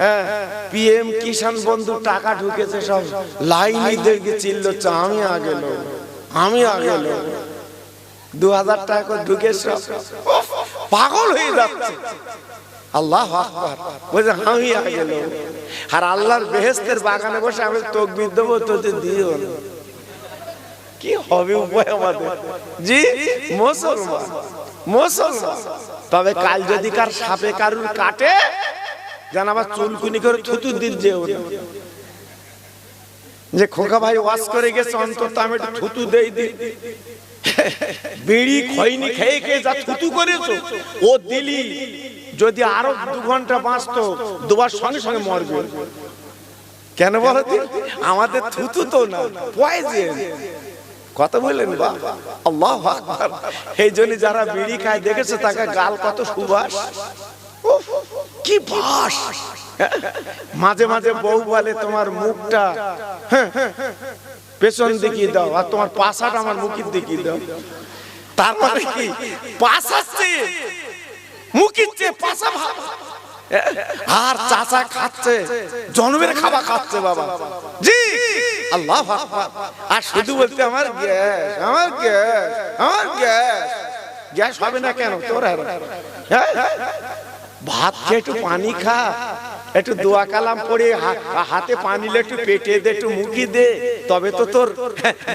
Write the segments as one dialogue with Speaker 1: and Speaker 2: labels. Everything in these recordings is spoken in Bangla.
Speaker 1: হ্যাঁ, পিএম কিষাণ বন্ধু টাকা ঢুকেছে, সব লাইনে দেখে চিল্লাচ্ছে আমি আগে নেব, আমি আগে নেব। 2000 টাকা করে ঢুকে সব পাগল হয়ে যাচ্ছে। আল্লাহু আকবার, বলছে আমি আগে নেব। আর আল্লাহর বেহেশতের বাগানে বসে আমি তাকবীর দেবো, তোদের দিও না। কি হবে উপায় আমাদের? জি মুসলমান, মুসলমান। তবে কাল যদি কার সাপে কারুর কাটে, যেন আবার চুলকুনি করে থুতু দিতে যেও না, যে খোকা ভাই ওয়াজ করে গেছে অন্তত আমি একটু থুতু দেই দি। বিড়ি খৈনি খেয়ে খেয়ে যা থুতু করেছো ও দিলি, যদি আরো 2 ঘন্টা বাঁচতো দুবার সঙ্গে সঙ্গে মরবে। কেন বলো তো? আমাদের থুতু তো না, পয়জন। কথা বললেন বাবা, আল্লাহু আকবার। এই জন্য যারা বিড়ি খায় দেখেছে তাকে গাল কত সুবাস, কি বাস। মাঝে মাঝে বউ বলে তোমার মুখটা পেছন দিকে দাও, আর তোমার পাছাটা আমার মুখের দিকে দাও। তার মানে কি? পাছাচ্ছে মুখের চেয়ে পাছা ভাব। আর চাচা খাচ্ছে, জন্মের খাবার খাচ্ছে বাবা। জি আল্লাহু আকবার। আর শুধু বলতে আমার গ্যাস, আমার গ্যাস, আমার গ্যাস। গ্যাস হবে না কেন তোর? ভাত খেয়ে একটু পানি খা, একটু দোয়া কালাম পড়ে হাতে পানি লে, একটু পেটে দে, একটু মুখে দে, তবে তো তোর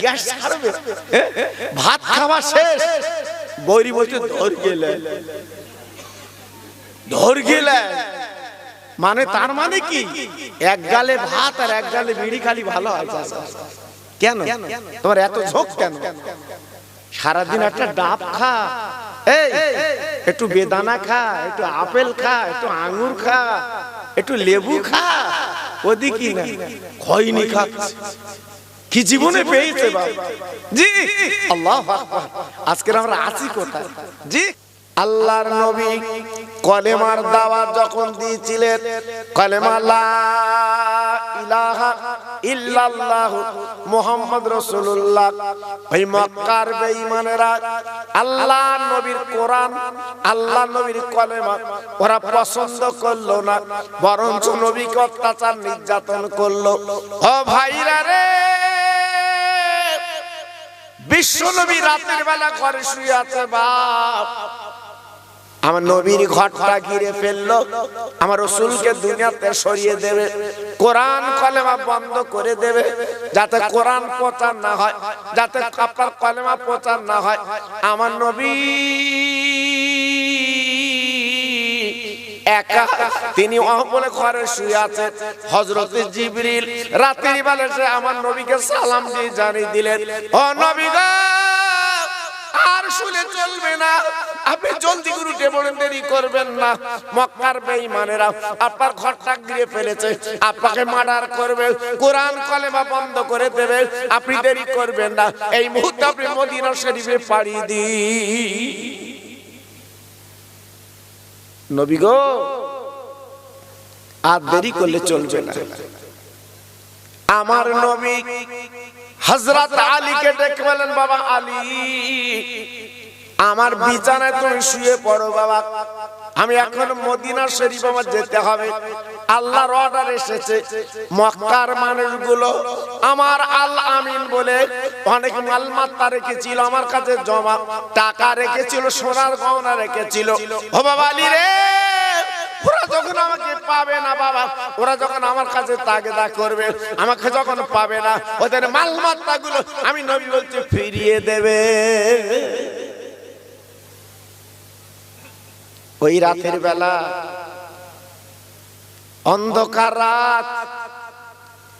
Speaker 1: গ্যাস ছাড়বে। ভাত খাওয়া শেষ, বৌরি বলছে ধর গেলে, ধর গেলে। মানে তার মানে কি? এক গালে ভাত আর এক গালে বিড়ি খালি ভালো হয়। কেন তোমার এত ঝোঁক কেন? সারাদিন একটা ডাব খা, এই একটু বেদানা খা, একটু আপেল খা, একটু আঙ্গুর খা, একটু লেবু খা। ওদিকে না খৈনি খাচ্ছে। কি জীবনে পেয়েছে বাবা। জি আল্লাহু আকবার। আজকে আমরা আছি কোথায়? জি আল্লাহর নবী কলেমার দাওয়াত যখন দিয়েছিলেন, কলেমা লা ইলাহা ইল্লাল্লাহ মুহাম্মদ রাসূলুল্লাহ, ওই মক্কার বেঈমানেরা আল্লাহর নবীর কোরআন, আল্লাহর নবীর কলেমা ওরা পছন্দ করলো না, বরঞ্চ নবীকে অত্যাচার নির্যাতন করলো। ও ভাইরা রে, বিশ্ব নবী রাতের বেলা ঘরে শুয়ে আছে, বাপ আমার নবীর ঘরটা ঘিরে ফেললো। আমার রাসূলকে দুনিয়াতে সরিয়ে দেবে, কোরআন কলেমা বন্ধ করে দেবে, যাতে কোরআন প্রচার না হয়, যাতে আপনার কলেমা প্রচার না হয়। আমার নবী একা, তিনি বলে ঘরে শুয়ে আছেন। হযরত জিবরিল রাতের বেলা এসে আমার নবীকে সালাম দিয়ে জানিয়ে দিলেন, ও নবী গো, আর শুলে চলবে না, আপনি জলদি করে উঠে পড়েন, দেরি করবেন না। মক্কার বেঈমানেরা আপনার ঘরটা ঘিরে ফেলেছে, আপনাকে মার্ডার করবে, কোরআন কলেমা বন্ধ করে দেবে, আপনি দেরি করবেন না। এই মুহূর্তে আপনি মদিনা শরীফে পাড়ি দিন। নবী গো, আর দেরি করলে চলবে না। আমার নবী হযরত আলীকে ডেকে বলেন, বাবা আলী, আমার বিছানায় তুমি শুয়ে পড়ো বাবা, আমি এখন মদিনা শরীফ আমার যেতে হবে। আল্লাহর অর্ডার এসেছে, মক্কার মানুষগুলো আমার আল আমিন বলে অনেক মালমাত্তা রেখেছিল আমার কাছে, জমা টাকা রেখেছিল, সোনার গয়না রেখেছিল। ও বাবা আলী রে, ওরা যখন আমাকে পাবে না বাবা, ওরা যখন আমার কাছে তাগিদা করবে, আমাকে যখন পাবে না, ওদের মালমাত্তা গুলো আমি নবী বলতে ফিরিয়ে দেবে। ওই রাতের বেলা, অন্ধকার রাত,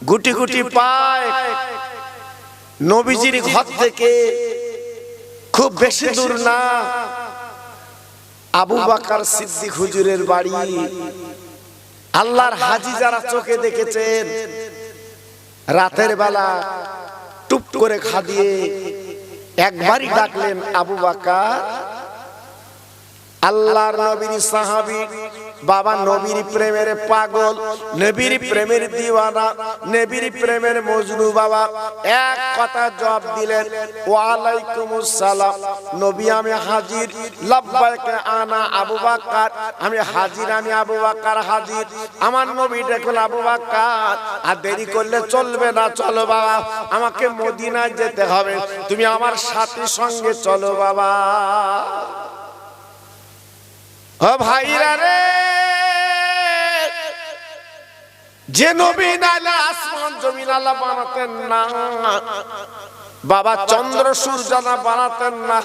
Speaker 1: গুটি গুটি পায় নবীজির ঘর থেকে খুব বেশি দূর না, আবু বকর সিদ্দিক হুজুরের বাড়ি। আল্লাহর হাজী যারা চোখে দেখেছেন, রাতের বেলা টুপ করে খাদিয়ে একবারই ডাকলেন, আবু বকর। আল্লাহর নবীর সাহাবী বাবা নবীর প্রেমের পাগল, নবীর প্রেমের দিওয়ানা, নবীর প্রেমের মজনু। বাবা এক কথা জবাব দিলেন, ওয়ালাইকুমুস সালাম নবী, আমি হাজির। লাব্বাইক আনা আবু বকর, আমি হাজির, আমি আবু বকর হাজির। আমার নবী দেখুন আবু বকর, আর দেরি করলে চলবে না, চলো বাবা আমাকে মদিনায় যেতে হবে, তুমি আমার সাথে সঙ্গে চলো বাবা। ও ভাইরা রে, যে নবী নাইলে আসমান জমিন আল্লাহ বানাতেন না, বাবা চন্দ্র সূর্য না বানাতেন না,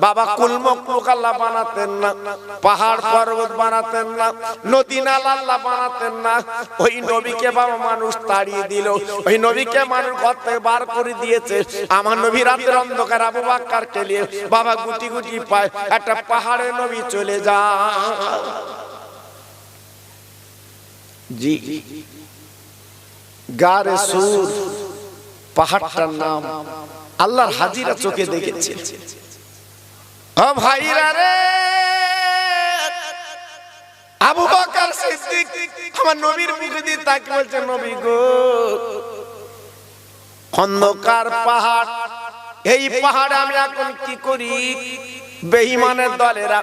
Speaker 1: বাবা কুল মখলুক আল্লাহ বানাতেন না, পাহাড় পর্বত বানাতেন না, নদী নালা আল্লাহ বানাতেন না। ওই নবীকে বাবা মানুষ তাড়িয়ে দিল, ওই নবীকে মানুষ ঘর থেকে বার করে দিয়েছে। আমার নবী রাতের অন্ধকার আবু বকরকে নিয়ে বাবা গুটি গুটি পায় একটা পাহাড়ে নবী চলে যায়। জি, গারে সুর পাহাড়টার নাম, আল্লাহর হাজিরা চোখে দেখেছে। ও ভাইরা রে, আবু বকর সিদ্দিক আমার নবীর মুখে দিয়ে তাকিয়ে বলছে, নবী গো, অন্ধকার পাহাড়, এই পাহাড়ে আমি এখন কি করি? বেঈমানের দলেরা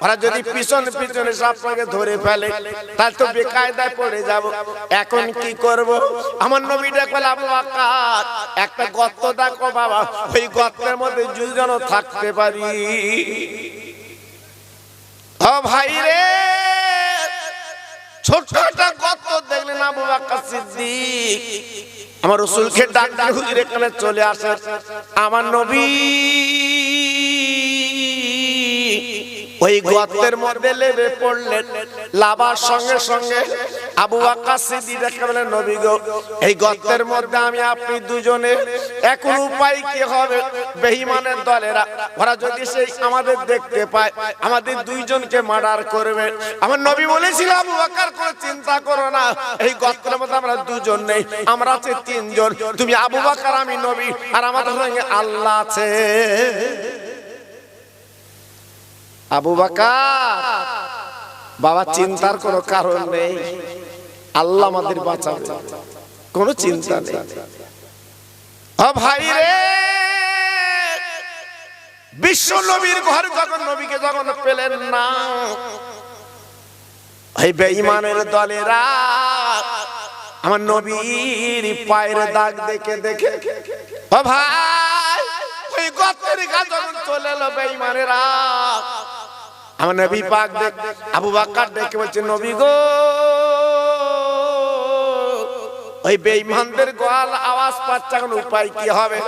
Speaker 1: ওরা যদি পিছন পিছনে আপনাকে ধরে ফেলে তাহলে তো বেকায়দায় পড়ে যাব, এখন কি করব? আমার নবী দেখল, আবু বকর একটা গর্ত দেখো বাবা, ওই গর্তের মধ্যে দুজন থাকতে পারি। ও ভাই রে, ছোট্ট একটা গর্ত দেখলেন আবু বকর সিদ্দিক আমার রাসূলকে ডাক দিয়ে হুজুর এখানে চলে আসেন। আমার নবী ওই গর্তের মধ্যে লেবে পড়লেন, লাভার সঙ্গে সঙ্গে আবু বকর সিদ্দিক দেখে বলেন, নবী গো, এই গর্তের মধ্যে আমি আপনি দুজনে, এখন উপায় কি হবে? বেঈমানের দলেরা ওরা যদি সেই আমাদের দেখতে পায় আমাদের দুইজনকে মার্ডার করবে। আমার নবী বলেছিল, আবু বকর কোনো চিন্তা করো না, এই গর্তের মধ্যে আমরা দুজন নেই, আমরা আছি তিনজন, তুমি আবু বকর, আমি নবী, আর আমাদের সঙ্গে আল্লাহ আছে। আবু বকর বাবা চিন্তার কোনো কারণ নেই, আল্লাহ আমাদের বাঁচাবে, কোনো চিন্তা নেই। ও ভাই রে, বিশ্ব নবীর ঘর যখন নবীকে যখন পেলেন না, এই বেঈমানের দলেরা আমার নবীর পায়ের দাগ দেখে দেখে, ও ভাই ওই গর্তের কাছে যখন চলে এলো বেঈমানেরা, আমার নবী পাক দেখ আবু বকর দেখে বলছে, নবী গো, ওই বেঈমানদের গলার আওয়াজ পাচ্ছে, এখন উপায় কি হবে?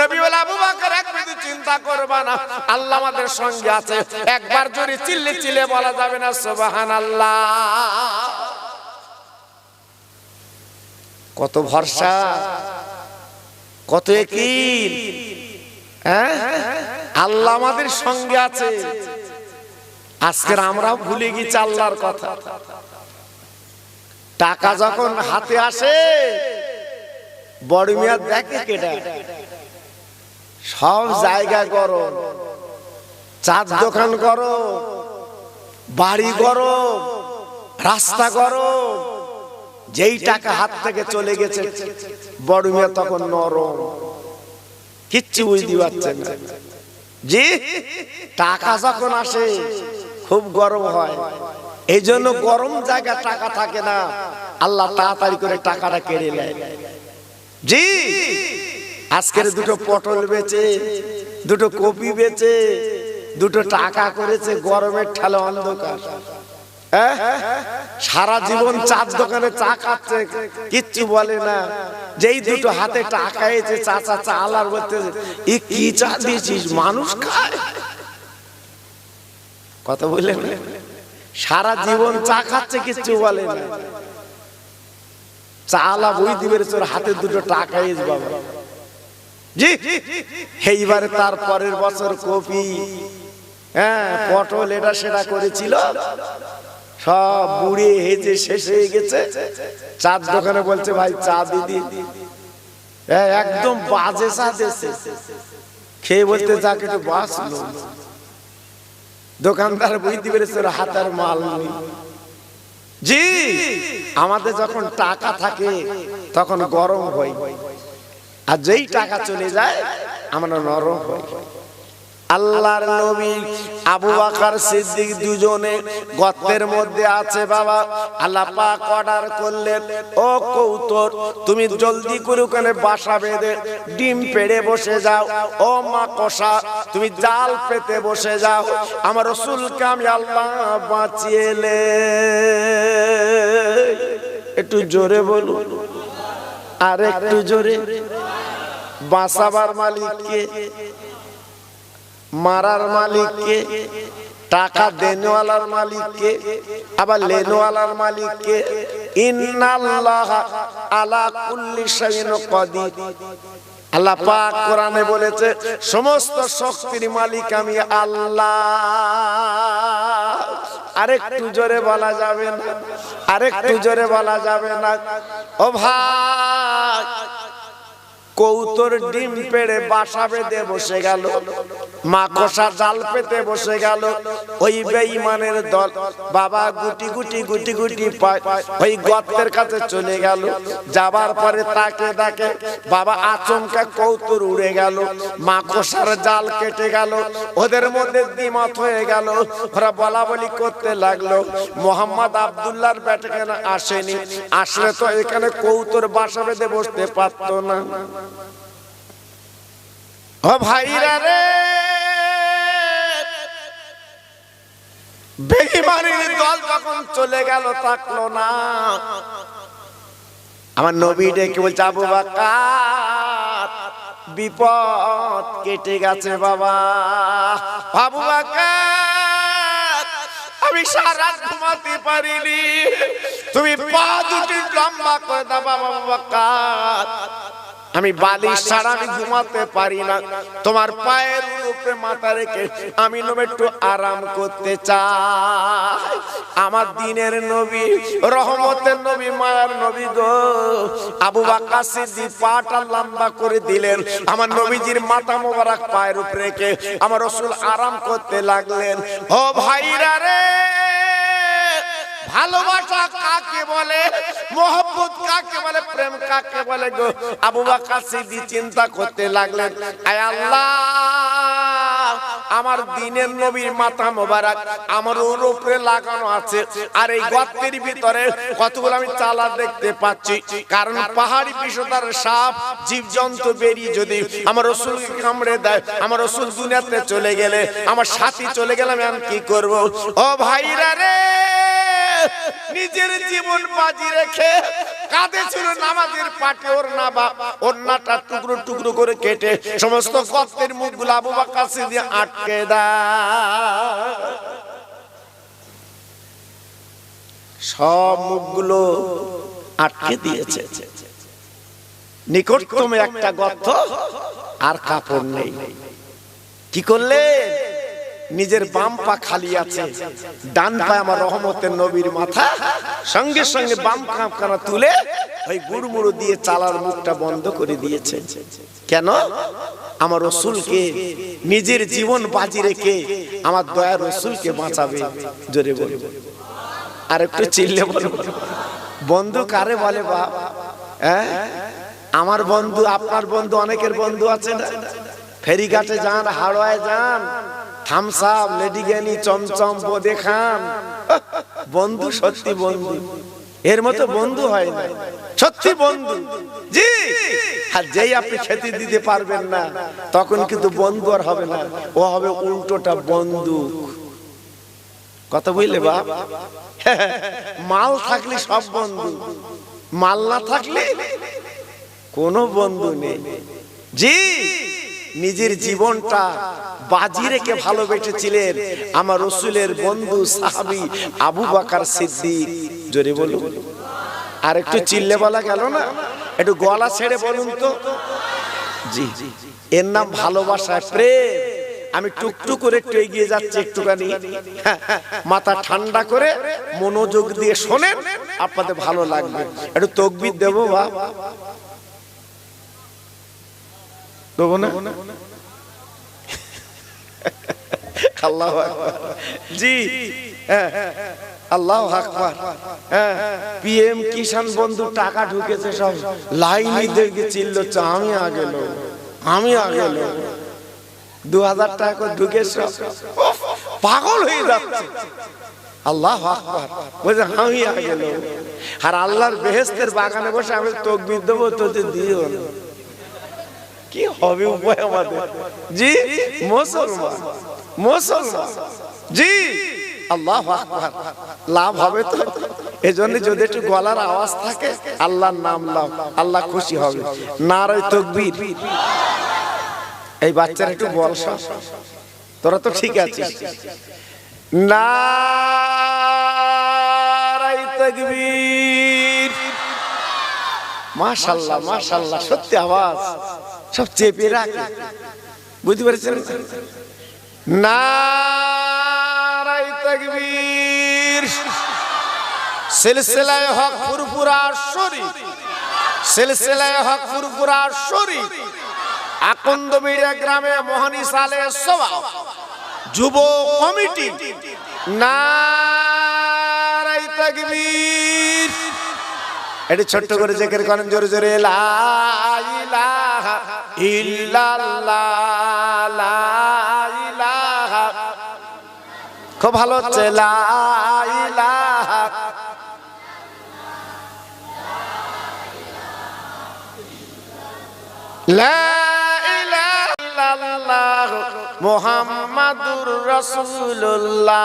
Speaker 1: নবী বলে, আবু বকর এক মিনিট চিন্তা করবা না, আল্লাহ আমাদের সঙ্গে আছে। একবার জোরে চিল্লে চিল্লে বলা যাবে না সুবহানাল্লাহ? কত ভরসা, কত ইয়াকিন, হ্যাঁ, আল্লাহ আমাদের সঙ্গে আছে। আজকের আমরা ভুলে গেছি আল্লাহর কথা। টাকা যখন হাতে আসে বড় মিয়া দেখে কেটা, সব জায়গায় করো, চার দোকান করো, বাড়ি করো, রাস্তা করো, যেই টাকা হাত থেকে চলে গেছে বড় মিয়া তখন নরম, কিচ্ছু বুঝতে পারছেন না। জি, টাকা যখন আসে খুব গরম হয়, এই জন্য গরম জায়গা টাকা থাকে না, আল্লাহ তাড়াতাড়ি করে টাকাটা কেড়ে নেয়। জি, আজকের দুটো পটল বেচে, দুটো কপি বেচে, দুটো টাকা করেছে গরমের ঠালে অন্ধকার। সারা জীবন চার দোকানে চা খাচ্ছে, কিচ্ছু বলে না। যেই দুটো হাতে টাকা এসে চাচা চা আলার বলতে, এ কি চা দিয়েছিস, মানুষ খায়? কথা বললেন, সারা জীবন চা খাচ্ছে, কিচ্ছু বলে না। চা আলা বই দিবে, তোর হাতে দুটো টাকা এসে বাবা। জি, এইবারে তার পরের বছর কপি, হ্যাঁ, পটল, এটা সেটা করেছিল, সব বুড়ে হেজে শেষ হয়ে গেছে। চার দোকানে বলছে, ভাই চা দিদি, একদম বাজে চা দিয়েছে। খেয়ে বলতে, যাকে একটু বাঁচলো। দোকানদার বুঝতে পেরেছে হাতের মাল নেই, জি, আমাদের যখন টাকা থাকে তখন গরম হয়, আর যেই টাকা চলে যায় আমরা নরম হই। আল্লাহর নবী আবু বকর সিদ্দিক দুজনে গর্তের মধ্যে আছে বাবা। আল্লাহ পাক অর্ডার করলেন, ও কৌতর তুমি জলদি করে ওখানে বাসা বেঁধে ডিম পেড়ে বসে যাও। ও মাকড়সা তুমি জাল পেতে বসে যাও। আমার রাসূলকে আমি আল্লাহ বাঁচিয়েলে। একটু জোরে বলুন, আর একটু জোরে। বাঁচাবার মালিক কে? মারার মালিক কে? টাকা দেনওয়ালার মালিক কে? আবার লেনওয়ালার মালিক কে? ইন্নাল্লাহা আলা কুল্লি শাইইন কাদির। আল্লাহ পাক কোরআনে বলেছে সমস্ত শক্তির মালিক আমি আল্লাহ। আরেকটু জোরে বলা যাবে না? আরেকটু জোরে বলা যাবে না? ও ভাই, কৌতর ডিম পেড়ে বাসা বেঁধে বসে গেল, মাকড়সা জাল পেতে বসে গেল। ওই বেঈমানের দল বাবা গুটি গুটি গুটি গুটি ওই গর্তের কাছে চলে গেল। যাবার পরে তাকে দেখে বাবা আচমকা কৌতর উড়ে গেল, মাকড়সার জাল কেটে গেল, ওদের মধ্যে দ্বিমত হয়ে গেল। ওরা বলা বলি করতে লাগলো, মোহাম্মদ আব্দুল্লাহর বেটা কেন আসেনি? আসলে তো এখানে কৌতর বাসা বেঁধে বসতে পারতো না। ও ভাইরা রে, বেঈমানের দল যখন চলে গেল থাকলো না, আমার নবী ডেকে বলছে আবু বকর বিপদ কেটে গেছে বাবা। আবু বকর আমি সারা রাত ঘুমাতে পারিনি, তুমি পা দুটি লম্বা করে দাও বাবা। আবু বকর আমি বালিশ ছাড়া আমি ঘুমাতে পারি না, তোমার পায়ের উপরে মাথা রেখে আমি নবী একটু আরাম করতে চাই। আমার দিনের নবী, রহমতের নবী, মায়ার নবী গো। আবু বকর সিদ্দিক পাটা লম্বা করে দিলেন, আমার নবীজির মাথা মোবারক পায়ের উপরে রেখে আমার রাসূল আরাম করতে লাগলেন। ও ভাইরা রে, ভালোবাসা কাকে বলে, মোহব্বত কাকে বলে, প্রেম কাকে বলে গো? আবু বকর সিদ্দিক চিন্তা করতে লাগলেন, আয় আল্লাহ, আমার দিনের নবীর মাথা মোবারক আমার উপরে লাগানো আছে, আর এই গর্তের ভিতরে কতগুলো আমি চালা দেখতে পাচ্ছি। কারণ পাহাড়ি বিষধর সাপ জীবজন্তু বেরিয়ে যদি আমার রাসূলকে কামড়ে দেয়, আমার রাসূল দুনিয়াতে চলে গেলে, আমার সাথী চলে গেলে আমি কি করব? ও ভাইরা রে, নিজের জীবন বাজি রেখে কাঁধে ছিল নামাজের পাটে ওড়নাটা টুকরো টুকরো করে কেটে সমস্ত গর্তের মুখগুলো আবু বকর সিদ্দিক আটকে দেয়। সব মুখগুলো আটকে দিয়েছে। নিকটতম একটা গর্ত, আর কাপড় নেই। কি করলে? নিজের বাম পা খালি আছে, ডান পায়ে আমার রহমতের নবীর মাথা, সঙ্গে সঙ্গে বাম কাঁধখানা তুলে ওই গুড়মুড়ো দিয়ে চালার মুখটা বন্ধ করে দিয়েছে। কেন? আমার রাসূলকে নিজের জীবন বাজি রেখে আমার দয়ার রাসূলকে বাঁচাবে। জোরে বল, আর একটু চিল্লে বলো। বন্ধু কারে বলে বাপ? আমার বন্ধু, আপনার বন্ধু, অনেকের বন্ধু আছে না? ফেরিঘাটে যান, হাওড়ায় যান, থামস আপ, লেডিকেনি, চমচম, বোদে খান, বন্ধু সত্যি বন্ধু। এর মতো বন্ধু হয় না, সত্যি বন্ধু। জি, আর যেই আপনি খেতে দিতে পারবেন না, তখন কিন্তু বন্ধু আর হবে না, ও হবে উল্টোটা বন্দুক। কথা বুঝলে বাপ? মাল থাকলে সব বন্ধু, মাল না থাকলে কোনো বন্ধু নেই। জি, নিজের জীবনটা বাজি রেখে ভালোবেসেছিলেন আমার রাসূলের বন্ধু সাহাবী আবু বকর সিদ্দিক। জোরে বলুন, আর একটু চিল্লে বলা গেল না? একটু গলা ছেড়ে বলুন তো। জি, এর নাম ভালোবাসা, প্রেম। আমি টুকটুক করে একটু এগিয়ে যাচ্ছি, একটুখানি মাথা ঠান্ডা করে মনোযোগ দিয়ে শোনেন, আপনাদের ভালো লাগবে। একটু তাকবীর দেবো বা দেবো না? আল্লাহু আকবার। জি, আল্লাহু আকবার। হ্যাঁ, পিএম কিষাণ বন্ধু টাকা ঢুকেছে, সব লাইনে দেখে চিল্লাচ্ছে আমি আগে লোক, আমি আগে লোক। 2000 টাকা করে ঢুকেছে, পাগল হয়ে যাচ্ছে। আল্লাহু আকবার, বলছে আমি আগে লোক। আর আল্লাহর বেহেশতের বাগানে বসে আমি তাকবীর দেবো, তোদের দিও না। কি হবে উপায় আমাদের? জি মুসলমান, মুসলমান, জি আল্লাহু আকবার। লাভ হবে তো? এজন্য যদি একটু গলার আওয়াজ থাকে, আল্লাহর নাম লাও, আল্লাহ খুশি হবে। নারে তাকবীর। এই বাচ্চারা একটু বল, তোরা তো ঠিক আছিস। নারে তাকবীর। মাশাআল্লাহ, মাশাআল্লাহ, সত্যি আওয়াজ সব চেপে রাখে, বুঝতে পেরেছেন? নারে তাকবীর। সিলসিলায়ে হক ফুরফুরা শরীফ, সিলসিলায়ে হক ফুরফুরা শরীফ আকন্দবিড়া গ্রামে মোহানিস আলাইহিস সালাম যুব কমিটি। নারে তাকবীর। এটি ছোট্ট করে জিকির করেন জোরে জোরে, লা ইলাহা ইল্লাল্লাহ, লা ইলাহা। খুব ভালো হচ্ছে, লা ইলাহা। লা ইলাহা ইল্লাল্লাহ মুহাম্মাদুর রাসূলুল্লাহ।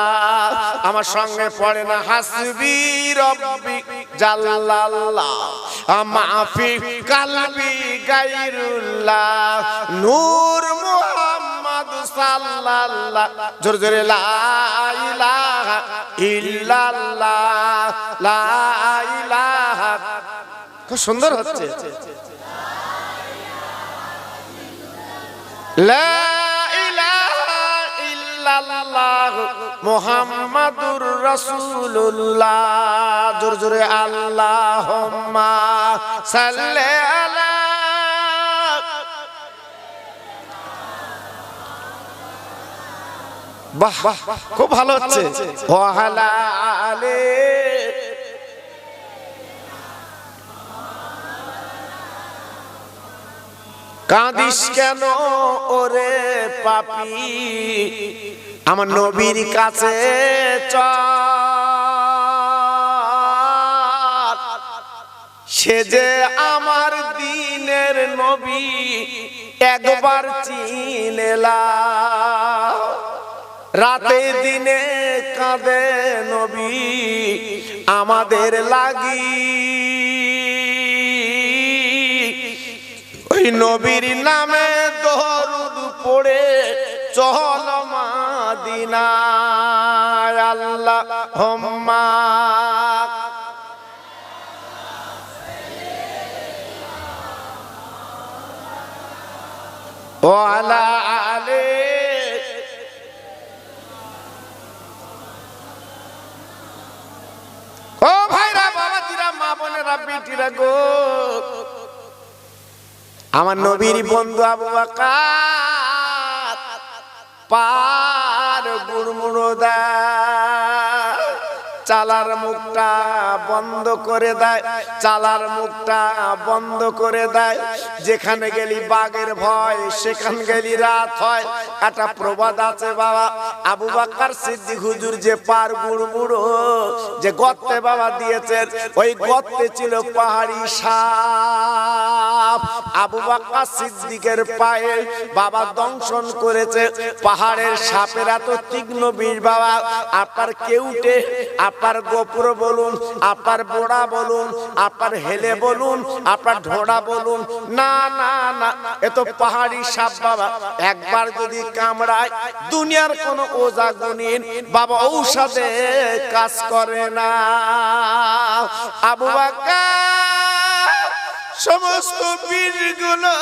Speaker 1: আমার সঙ্গে পড়ে না, হাসবি রব্বি জাল্লাল্লাহ মাফি কালবি গায়রুল্লাহ নূর মুহাম্মদ সাল্লাল্লাহ। জোরে জোরে, লা ইলাহা ইল্লাল্লাহ, লা ইলাহা। খুব সুন্দর হচ্ছে। লা ইলাহা ইল্লাল্লাহ মুহাম্মাদুর রাসূলুল্লাহ। জোরে জোরে, আল্লাহুম্মা সাল্লি আলা। বাহ বাহ, খুব ভালো হচ্ছে। ওয়া আলা আলি। কাঁদিস কেন ওরে পাপী, আমার নবীর কাছে চল। সে যে আমার দিনের নবী, একবার চিনেলা। রাতে দিনে কাঁদে নবী আমাদের লাগি। ওই নবীর নামে দরুদ পড়ে চল মদিনায়। আল্লাহুম্মা ওয়া আলা আলি। ও ভাইরা, বাবাজিরা, মা বোনেরা, বেটিরা গো, আমার নবীর বন্ধু আবু বকর পার গুড়মুড়ো দেয়, চালার মুখটা বন্ধ করে দেয়, চালার মুখটা বন্ধ করে দেয়। যেখানে গেলি বাঘের ভয়, সেখানে গেলি রাত হয়। একটা প্রবাদ আছে বাবা, আবু বকর সিদ্দিক হুজুর যে পার গুড়মুড়ো যে গর্তে বাবা দিয়েছেন, ওই গর্তে ছিল পাহাড়ি সাপ। আবু বকর সিদ্দিকের পায়ে বাবা দংশন করেছে পাহাড়ের সাপের এত তীক্ষ্ণ বিষ বাবা। আপনার কেউটে, আপনার গোপুর বলুন, আপনার বোড়া বলুন, আপনার হেলে বলুন, আপনার ঢোড়া বলুন, না না না, এ তো পাহাড়ি সাপ বাবা। একবার যদি কামড়ায়, দুনিয়ার কোন ওজা গুনিন বাবা ঔষধে কাজ করে না। আবু বকর সমস্ত বীরগুলো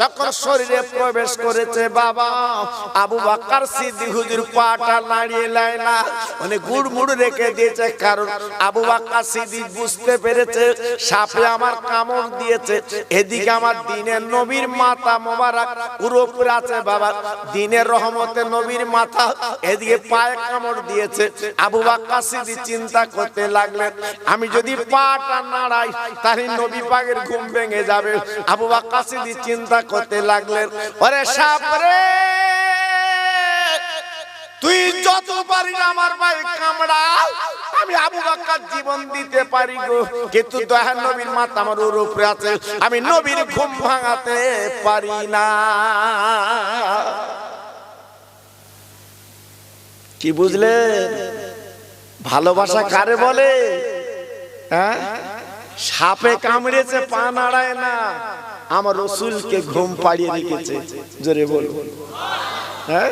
Speaker 1: যখন শরীরে প্রবেশ করেছে বাবা, আবু বকর সিদ্দিক হুজুর পাটা নাড়িয়ে নেয় না, মানে গুড়মুড় রেখে দিয়েছে। কারণ আবু বকর সিদ্দিক বুঝতে পেরেছে সাপে আমার কামড় দিয়েছে, এদিকে আমার দ্বীনের নবীর মাথা মোবারক পুরোপুরি আছে বাবা, দ্বীনের রহমতে নবীর মাথা, এদিকে পায়ে কামড় দিয়েছে। আবু বকর সিদ্দিক চিন্তা করতে লাগলেন, আমি যদি পাটা নাড়াই তাহলে নবী পাকের ঘুম ভেঙে যাবে। আবু বকর সিদ্দিক চিন্তা করতে লাগলেন, ওরে সাপ রে, তুই যত পারিস আমার ভাই কামড়া, আমি আবু বকর জীবন দিতে পারি গো, কিন্তু দয়ার নবীর মাথা আমার উপরে আছে, আমি নবীর ঘুম ভাঙাতে পারি না। কি বুঝলেন? ভালোবাসা কারে বলে? হ্যাঁ, সাপে কামড়েছে পা নাড়ায় না, আমার রাসূলকে ঘুম পাড়িয়ে রেখেছে। জোরে বলুন। হ্যাঁ,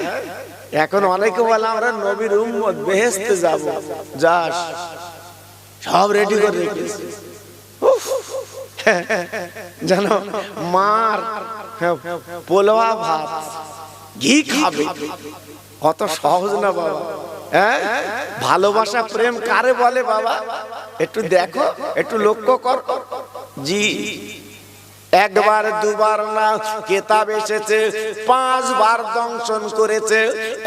Speaker 1: এখন অনেকে বলে আমরা নবীর উম্মত, বেহেশতে যাব, যাস সব রেডি করে রেখেছে, জানো মার পোলোয়া ভাত ঘি খাবে, কত সহজ না বাবা। হ্যাঁ, ভালোবাসা প্রেম কারে বলে বাবা? একটু দেখো, একটু লক্ষ্য কর। জি, একবার দুবার না, কিতাব এসেছে 5 বার দংশন করেছে।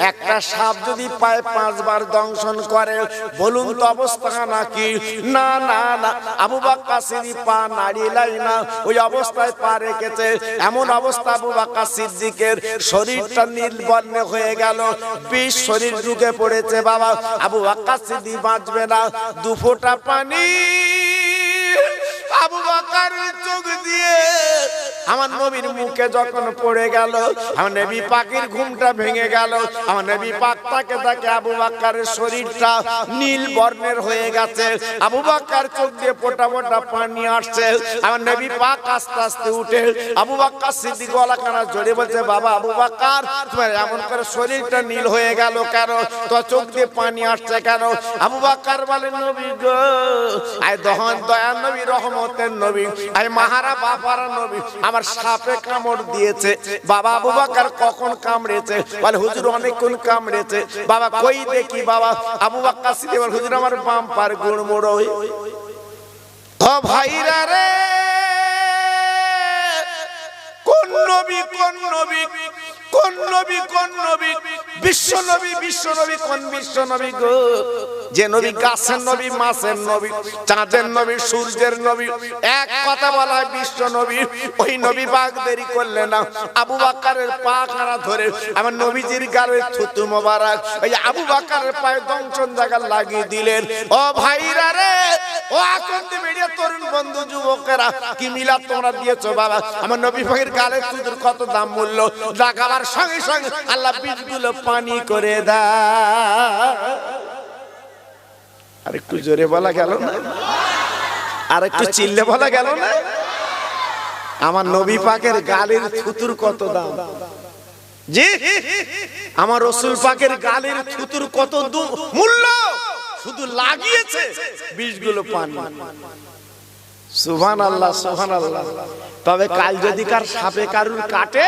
Speaker 1: একটা সাপ যদি পায় 5 বার দংশন করে, বলুন তো অবস্থা নাকি? না না না, আবু বকর সিদ্দিক পা নাড়িলাই না, ওই অবস্থায় পা রেখেছে। এমন অবস্থা আবু বকর সিদ্দিকের শরীরটা নীল বর্ণে হয়ে গেল, বিষ শরীর ঢুকে পড়েছে বাবা। আবু বকর সিদ্দিক বাঁচবে না। 2 ফোঁটা পানি আবু বকর চোখ দিয়ে আমার নবীর মুখে যখন পড়ে গেল, আমার নবী পাকের ঘুমটা ভেঙে গেল। আমার নবী পাক তাকে তাকে আবু বকরের শরীরটা নীল বর্ণের হয়ে গেছে, আবু বকর চোখ দিয়ে ফোঁটা ফোঁটা পানি আসছে। আমার নবী পাক আস্তে আস্তে উঠে আবু বকর সিদ্দিক গলাখানা জড়িয়ে বলছে, বাবা আবু বকর, তোমার এমন করে শরীরটা নীল হয়ে গেল কেন? তোর চোখ দিয়ে পানি আসছে কেন? আবু বকর বলে, নবী গো, আয় দয়ার নবী, রহমতের নবী, আয় মাহারা বাপারা নবী, আমার সাপে কামড় দিয়েছে। বাবা আবু বকর কখন কামড়েছে? বলে হুজুর অনেকক্ষণ কামড়েছে। বাবা কই দেখি বাবা। আবু বকর সিদ্দিক বলে, হুজুর আমার বাম পার গুড়মুড়। ও ভাইরা রে, কোন নবী কোন নবী কোন নবী কোন নবী? বিশ্ব নবী, বিশ্ব নবী কোন বিশ্ব নবী গো? যে নবী গাছের নবী, মাছের নবী, চাঁদের নবী, সূর্যের নবী, এক কথা বলা হয় বিশ্ব নবী। ওই নবী পাক দেরি করলেন না, আবু বকরের পা খানা ধরে আমার নবীজির গালে থুতু মোবারক ওই আবু বকরের পায়ে দংশন জায়গা লাগিয়ে দিলেন। ও ভাইরা রে, ও আকন্দ মিডিয়া তরুণ বন্ধু যুবকেরা, কি মিলাদ তোমরা দিয়েছো বাবা। আমার নবী পাকের গালে থুতুর কত দাম মূল্য, লাগাবার সঙ্গে সঙ্গে আল্লাহ বীজগুলো পানি করে দেয়। আর একটু জোরে বলা গেল না? আর একটু চিল্লে বলা গেল না? আমার নবী পাকের গালের থুতুর কত দাম। জি, আমার রাসূল পাকের গালের থুতুর কত মূল্য, শুধু লাগিয়েছে বীজগুলো পানি। সুবহানাল্লাহ, সুবহানাল্লাহ। তবে কাল যদি কার সাপে কারুর কাটে,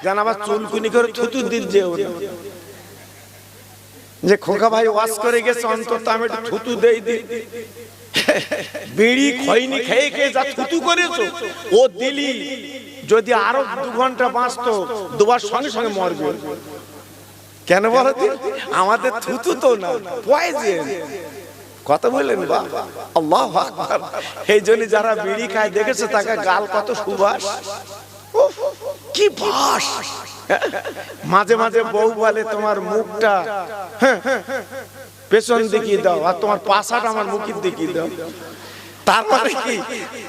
Speaker 1: জান আবার চুলকুনি করে থুতু দিল যেও না, যে খোকা ভাই ওয়াজ করে গেছে অন্তত আমি একটু থুতু দেই দিই। বিড়ি খৈনি খেয়ে খেয়ে যা থুতু করেছো, ও দিলি যদি আরো 2 ঘন্টা বাঁচতো, দুবার সঙ্গে সঙ্গে মরবে। কেন বলো? আমাদের থুতু তো না, পয়জন। কথা বললেন বাবা, আল্লাহু আকবার। এই জন্য যারা বিড়ি খায় দেখেছে, তাকে গাল কত সুবাস, কি বাস। মাঝে মাঝে বউ বলে তোমার মুখটা পেছন দিকে দাও, আর তোমার পাছাটা আমার মুখের দিকে দাও। তার মানে কি?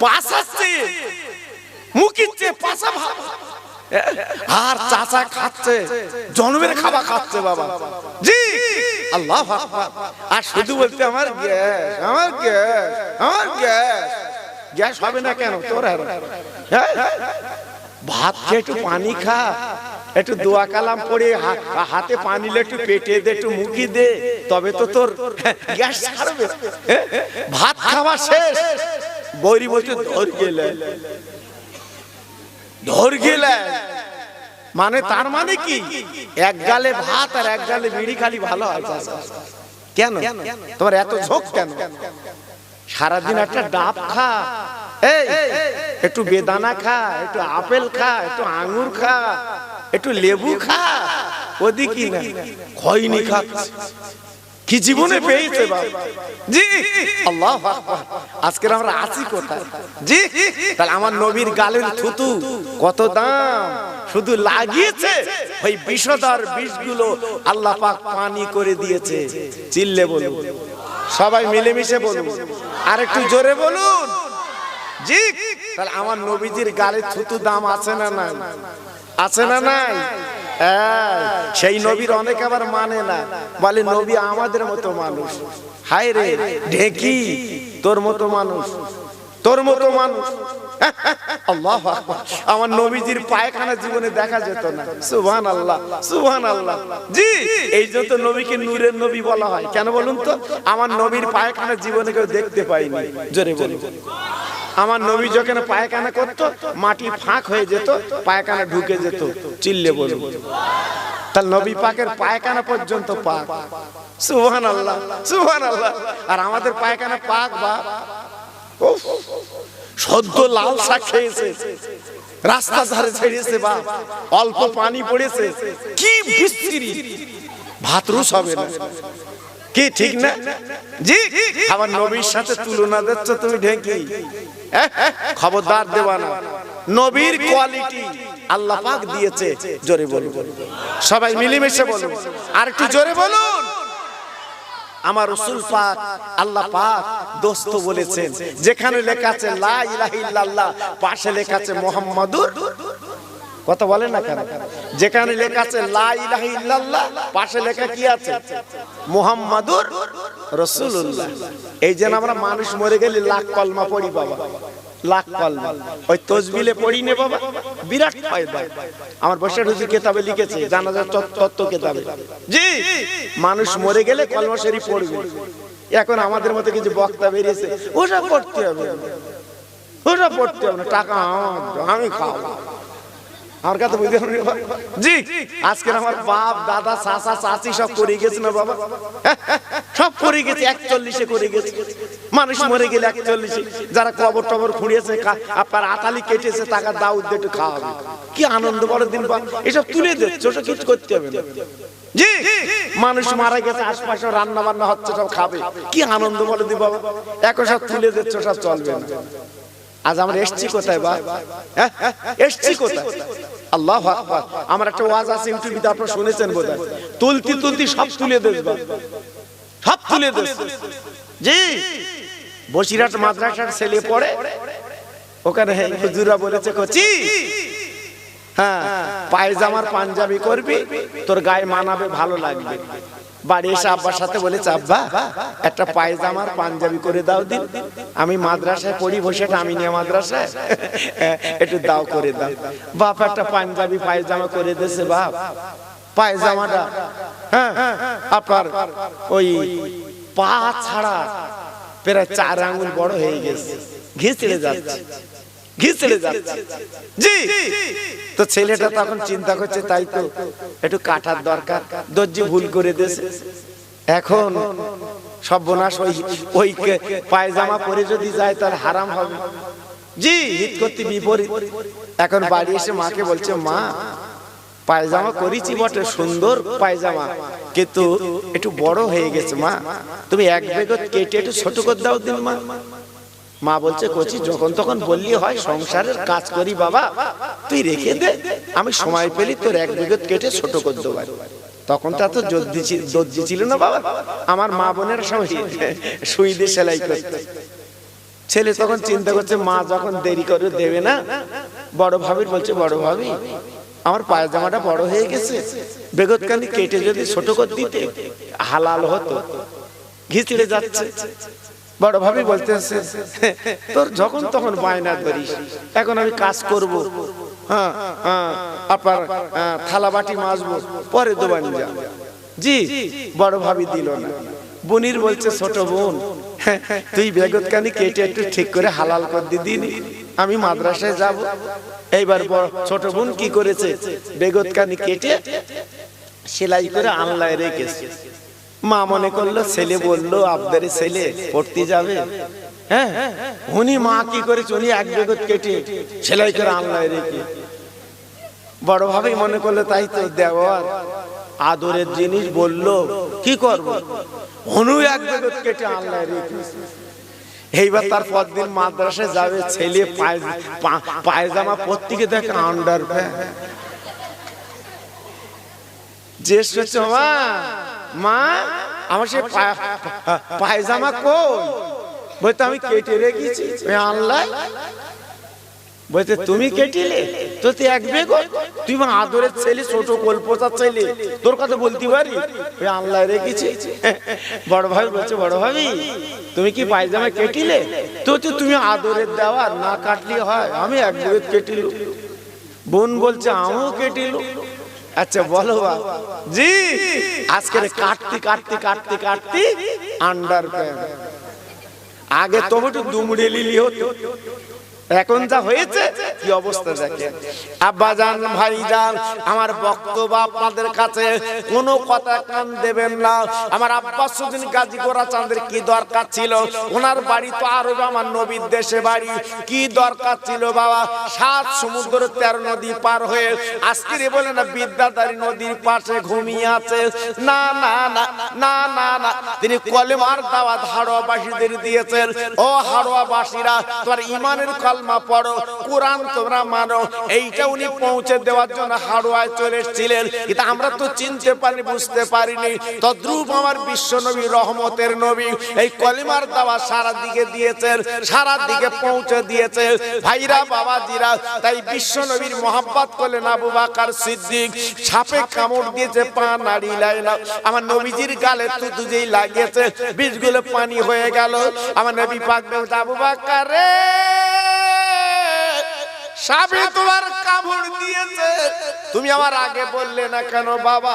Speaker 1: পাছাচ্ছে মুখের চেয়ে পাছা ভালো। আর চাচা খাচ্ছে, জন্মের খাবার খাচ্ছে বাবা। জি, আল্লাহু আকবার। আর শুধু বলতে আমার গ্যাস, আমার গ্যাস, আমার গ্যাস। গ্যাস হবে না কেন তোর? ভাত খেয়ে একটু পানি খা, একটু দোয়া কালাম পড়ে হাতে পানি লে, একটু পেটে দে, একটু মুখে দে, তবে তো তোর গ্যাস ছাড়বে। ভাত খাওয়া শেষ, বৌরি বলতে ধর গেলে ধর গেলেন, মানে তার মানে কি এক গালে ভাত আর এক গালে বিড়ি খালি ভালো হয়? কেন তোমার এত ঝোঁক কেন? সারাদিন একটা ডাব খা, এই একটু বেদানা খা, একটু আপেল খা, একটু আঙ্গুর খা, একটু লেবু খা, ওদিকে না খয়নি খাচ্ছে। কি জীবনে পেয়েছে বাবা জি, আল্লাহু আকবার। আজকে আমরা আছি কোথায় জি? তাহলে আমার নবীর গালের থুতু কত দাম, শুধু লাগিয়েছে ওই বিষধর বিষগুলো আল্লাহ পাক পানি করে দিয়েছে। চিল্লে বলুন, সবাই মিলেমিশে বলুন, আর একটু জোরে বলুন জি। তাহলে আমার নবীজির গালের থুতু দাম আছে না নাই? আছে না নাই? সেই নবীর অনেক আবার মানে না, বলে নবী আমাদের মতো মানুষ। হায় রে ঢেকি, তোর মতো মানুষ, তোর মতো মানুষ। আল্লাহু আকবার। আমার নবীজির পায়খানা জীবনে দেখা যেত না। সুবহানাল্লাহ, সুবহানাল্লাহ জি। এই জন্য নবীকে নূরের নবী বলা হয়। কেন বলুন তো? আমার নবীর পায়খানা জীবনে কেউ দেখতে পায়নি। জোরে বলুন। আমার নবী যখন পায়খানা করত, মাটি ফাঁক হয়ে যেত, পায়খানা ঢুকে যেত। চিল্লে বলুন। তাহলে নবী পাকের পায়খানা পর্যন্ত পাক। সুবহানাল্লাহ, সুবহানাল্লাহ। আর আমাদের পায়খানা পাক বা সদ্য লাল শাক খেয়েছে, রাস্তা ধারে ছেড়েছে, বা অল্প পানি পড়েছে, কি বিশ্রী, ভাত রুস হবে না কি? ঠিক না জি? আবার নবীর সাথে তুলনা দিচ্ছ তুমি ঢেকি। খবরদার দেবা না। নবীর কোয়ালিটি আল্লাহ পাক দিয়েছে। জোরে বলুন, সবাই মিলেমিশে বলুন, আর একটু জোরে বলুন। আমার রাসূল পাক আল্লাহ পাক দোস্ত বলেছেন, যেখানে লেখা আছে লা ইলাহা ইল্লাল্লাহ, পাশে লেখা আছে মুহাম্মাদুর, কথা বলেন না কেন? যেখানে লেখা আছে লা ইলাহা ইল্লাল্লাহ, পাশে লেখা কি আছে? মুহাম্মাদুর রাসূলুল্লাহ। এই যে আমরা মানুষ মরে গেলে লাখ কলমা পড়ি বাবা, লাখ কলমা ওই তাসবিলে পড়ি নে বাবা, বিরাট ফায়দা। আমার বশির হুজুর কিতাবে লিখেছে, জানাজার তত্ত্ব কিতাবে জি, মানুষ মরে গেলে কলমা শরীফ পড়বে। এখন আমাদের মতো কিছু বক্তা বেরিয়েছে, ওসব পড়তে হবে, ওসব পড়তে হবে না, টাকা আমি খাওয়াবো। আমার কথা বুঝতে জি। আজকে আমার বাপ দাদা চাচা চাচি সব করে গেছে না বাবা, সব করে গেছে, 41-এ করে গেছে। মানুষ মরে গেলে 41-এ যারা কবর টবর খুঁড়িয়েছে, আপনার আটালি কেটেছে, টাকা দাউদ দিয়ে একটু খাওয়াবে। কি আনন্দ বড় দিন বা এসব তুলে দিচ্ছে, ওসব কিছু করতে হবে না জি। মানুষ মারা গেছে, আশপাশে রান্না বান্না হচ্ছে, সব খাবে, কি আনন্দ বলে দি বাবা। এখন সব তুলে দিচ্ছে, সব চলবে না। আজ আমরা এসছি কোথায় বা? এসছি কোথায়? আল্লাহু আকবার। আমার একটা ওয়াজ আছে ইউটিউবে, আপনারা শুনেছেন বোধহয়, তুলতি তুলতি সব তুলে দেব, সব তুলে দেব জি। বসিরহাট মাদ্রাসার ছেলে পড়ে, ওখানে হুজুররা বলেছে, কচি হ্যাঁ পায়জামার পাঞ্জাবি করবি, তোর গায়ে মানাবে, ভালো লাগবে। বাড়ি এসে আব্বার সাথে বলেছে, আব্বা একটা পায়জামার পাঞ্জাবি করে দাও দিন, আমি মাদ্রাসায় পড়ি, বসে আমি নিয়ে মাদ্রাসায়, একটু দাও করে দাও। বাপ একটা পাঞ্জাবি পায়জামা করে দিয়েছে। বাপ পায়জামাটা হ্যাঁ আপনার ওই পা ছাড়া প্রায় 4 আঙ্গুল বড় হয়ে গেছে, ঘিচড়ে যাচ্ছে, ঘিচড়ে যাচ্ছে জি। তো ছেলেটা তখন চিন্তা করছে, তাই তো একটু কাটার দরকার, দর্জি ভুল করে দিয়েছে। এখন সর্বনাশ, ওই পায়জামা পরে যদি যায় তাহলে হারাম হবে জি, হিত করতে বিপরীত। এখন বাড়ি এসে মাকে বলছে, মা পায়জামা করেছি বটে, সুন্দর পায়জামা, কিন্তু একটু বড় হয়ে গেছে, মা তুমি এক বেগত কেটে একটু ছোট করে দাও দিন। মা মা বলছে, কচি যখন তখন বললি হয়, সংসারের কাজ করি বাবা, তুই রেখে দে, আমি সময় পেলি তোর এক বেগত কেটে ছোট করে দেবো। তখন তা তো দর্জি ছিল না বাবা, আমার মা বোনের সবাই সুই দিয়ে সেলাই করতে। ছেলে তখন চিন্তা করছে, মা যখন দেরি করে দেবে না, বড় ভাবির বলছে, বড় ভাবি আমার পায়জামাটা বড় হয়ে গেছে, বেগতখানি কেটে যদি ছোট করে দিতে হালাল হতো, ঘিচড়ে যাচ্ছে। বড় ভাবি বলতেছে, তোর যখন তখন বায়না করিস, এখন আমি কাজ করব, হ্যাঁ আপনার থালা বাটি মাজবো, পরে দোবান যা জি। বড় ভাবি দিল না। বোনির বলছে, ছোট বোন তুই বেগতখানি কেটে একটু ঠিক করে হালাল করে দিদি, আমি মাদ্রাসায় যাব। এইবার ছোট বোন কি করেছে, বেগত কানি কেটে সেলাই করে আনলায় রেখেছে। মা মনে করলো ছেলে বললো আবদারি ছেলে পড়তে যাবে, হ্যাঁ উনি মা কি করেছে, উনি এক বেগত কেটে সেলাই করে আনলায় রেখে বড় ভাবে মনে করলো তাই তো দেওয়ার আদরের জিনিস, বললো কি করবো, উনি এক বেগত কেটে আনলায় রেখেছে। এইবার তার পরদিন মাদ্রাসায় যাবে, ছেলে পায়জামা পরতে দেখে আন্ডার প্যান্ট। যে মা আমার সে পায়জামা কই, বলতে আমি কেটে রেখেছি আনলাই। বলতে তুমি কেটিলে, তো তুই এক বেগত, তুই আমার আদরের ছেলে, ছোট কল্পতার ছেলে, তোর কথা বলতে পারি, ওই আনলায় রেখেছি। বড় ভাই বলছে বড় ভাবি তুমি কি পায়জামা কেটিলে, তো তুমি আদরের দেওয়ার, না কাটলে হয়, আমি এক বেগত কেটিলু। বোন বলছে আমিও কেটিলু। আচ্ছা বলো জি, আজকে কাটতে কাটতে কাটতে কাটতে আন্ডার প্যান্ট। আগে তো একটু দুমড়ে লিলি হতো, এখন যা হয়েছে কি অবস্থা দেখেন। আব্বাজান ভাইজান, আমার বক্তব্য আপনাদের কাছে কোনো কথা কান দেবেন না। আমার আব্বাস উদ্দিন গাজী গোরা চাঁদের কি দরকার ছিল, ওনার বাড়ি তো আরবে, আমার নবীর দেশে বাড়ি, কি দরকার ছিল বাবা 7 সমুদ্র 13 নদী পার হয়ে আজকে বলে না বিদ্যাধারী নদীর পাশে ঘুমিয়ে আছে। না না না না না না, তিনি কলেমার দাওয়াত হাড়োয়াবাসীদের দিয়েছেন। ও হাড়োয়াবাসীরা, তোমার ইমানের কালমা পড়ো, কোরআন তোমরা মানো, এইটা উনি পৌঁছে দেওয়ার জন্য হাড়োয়ায় চলে এসেছিলেন। কিন্তু আমরা তো চিনতে পারি, বুঝতে পারিনি। তদ্রূপ আমার বিশ্ব নবী, রহমতের নবী, এই কলিমার দাওয়াত সারা দিকে দিয়েছেন, সারা দিকে পৌঁছে দিয়েছেন। ভাইরা বাবাজিরা, তাই বিশ্ব নবীর মহব্বত করলেন আবু বকর সিদ্দিক। সাপে কামড় দিয়েছে, পা নাড়িলাই না, আমার নবীজির গালে থুতু যেই লাগিয়েছে, বীজগুলো পানি হয়ে গেল। আমার নবী পাক বলতে আবু বকর রে, সাপে তোমার কামড় দিয়েছে, তুমি আমার আগে বললে না কেন বাবা,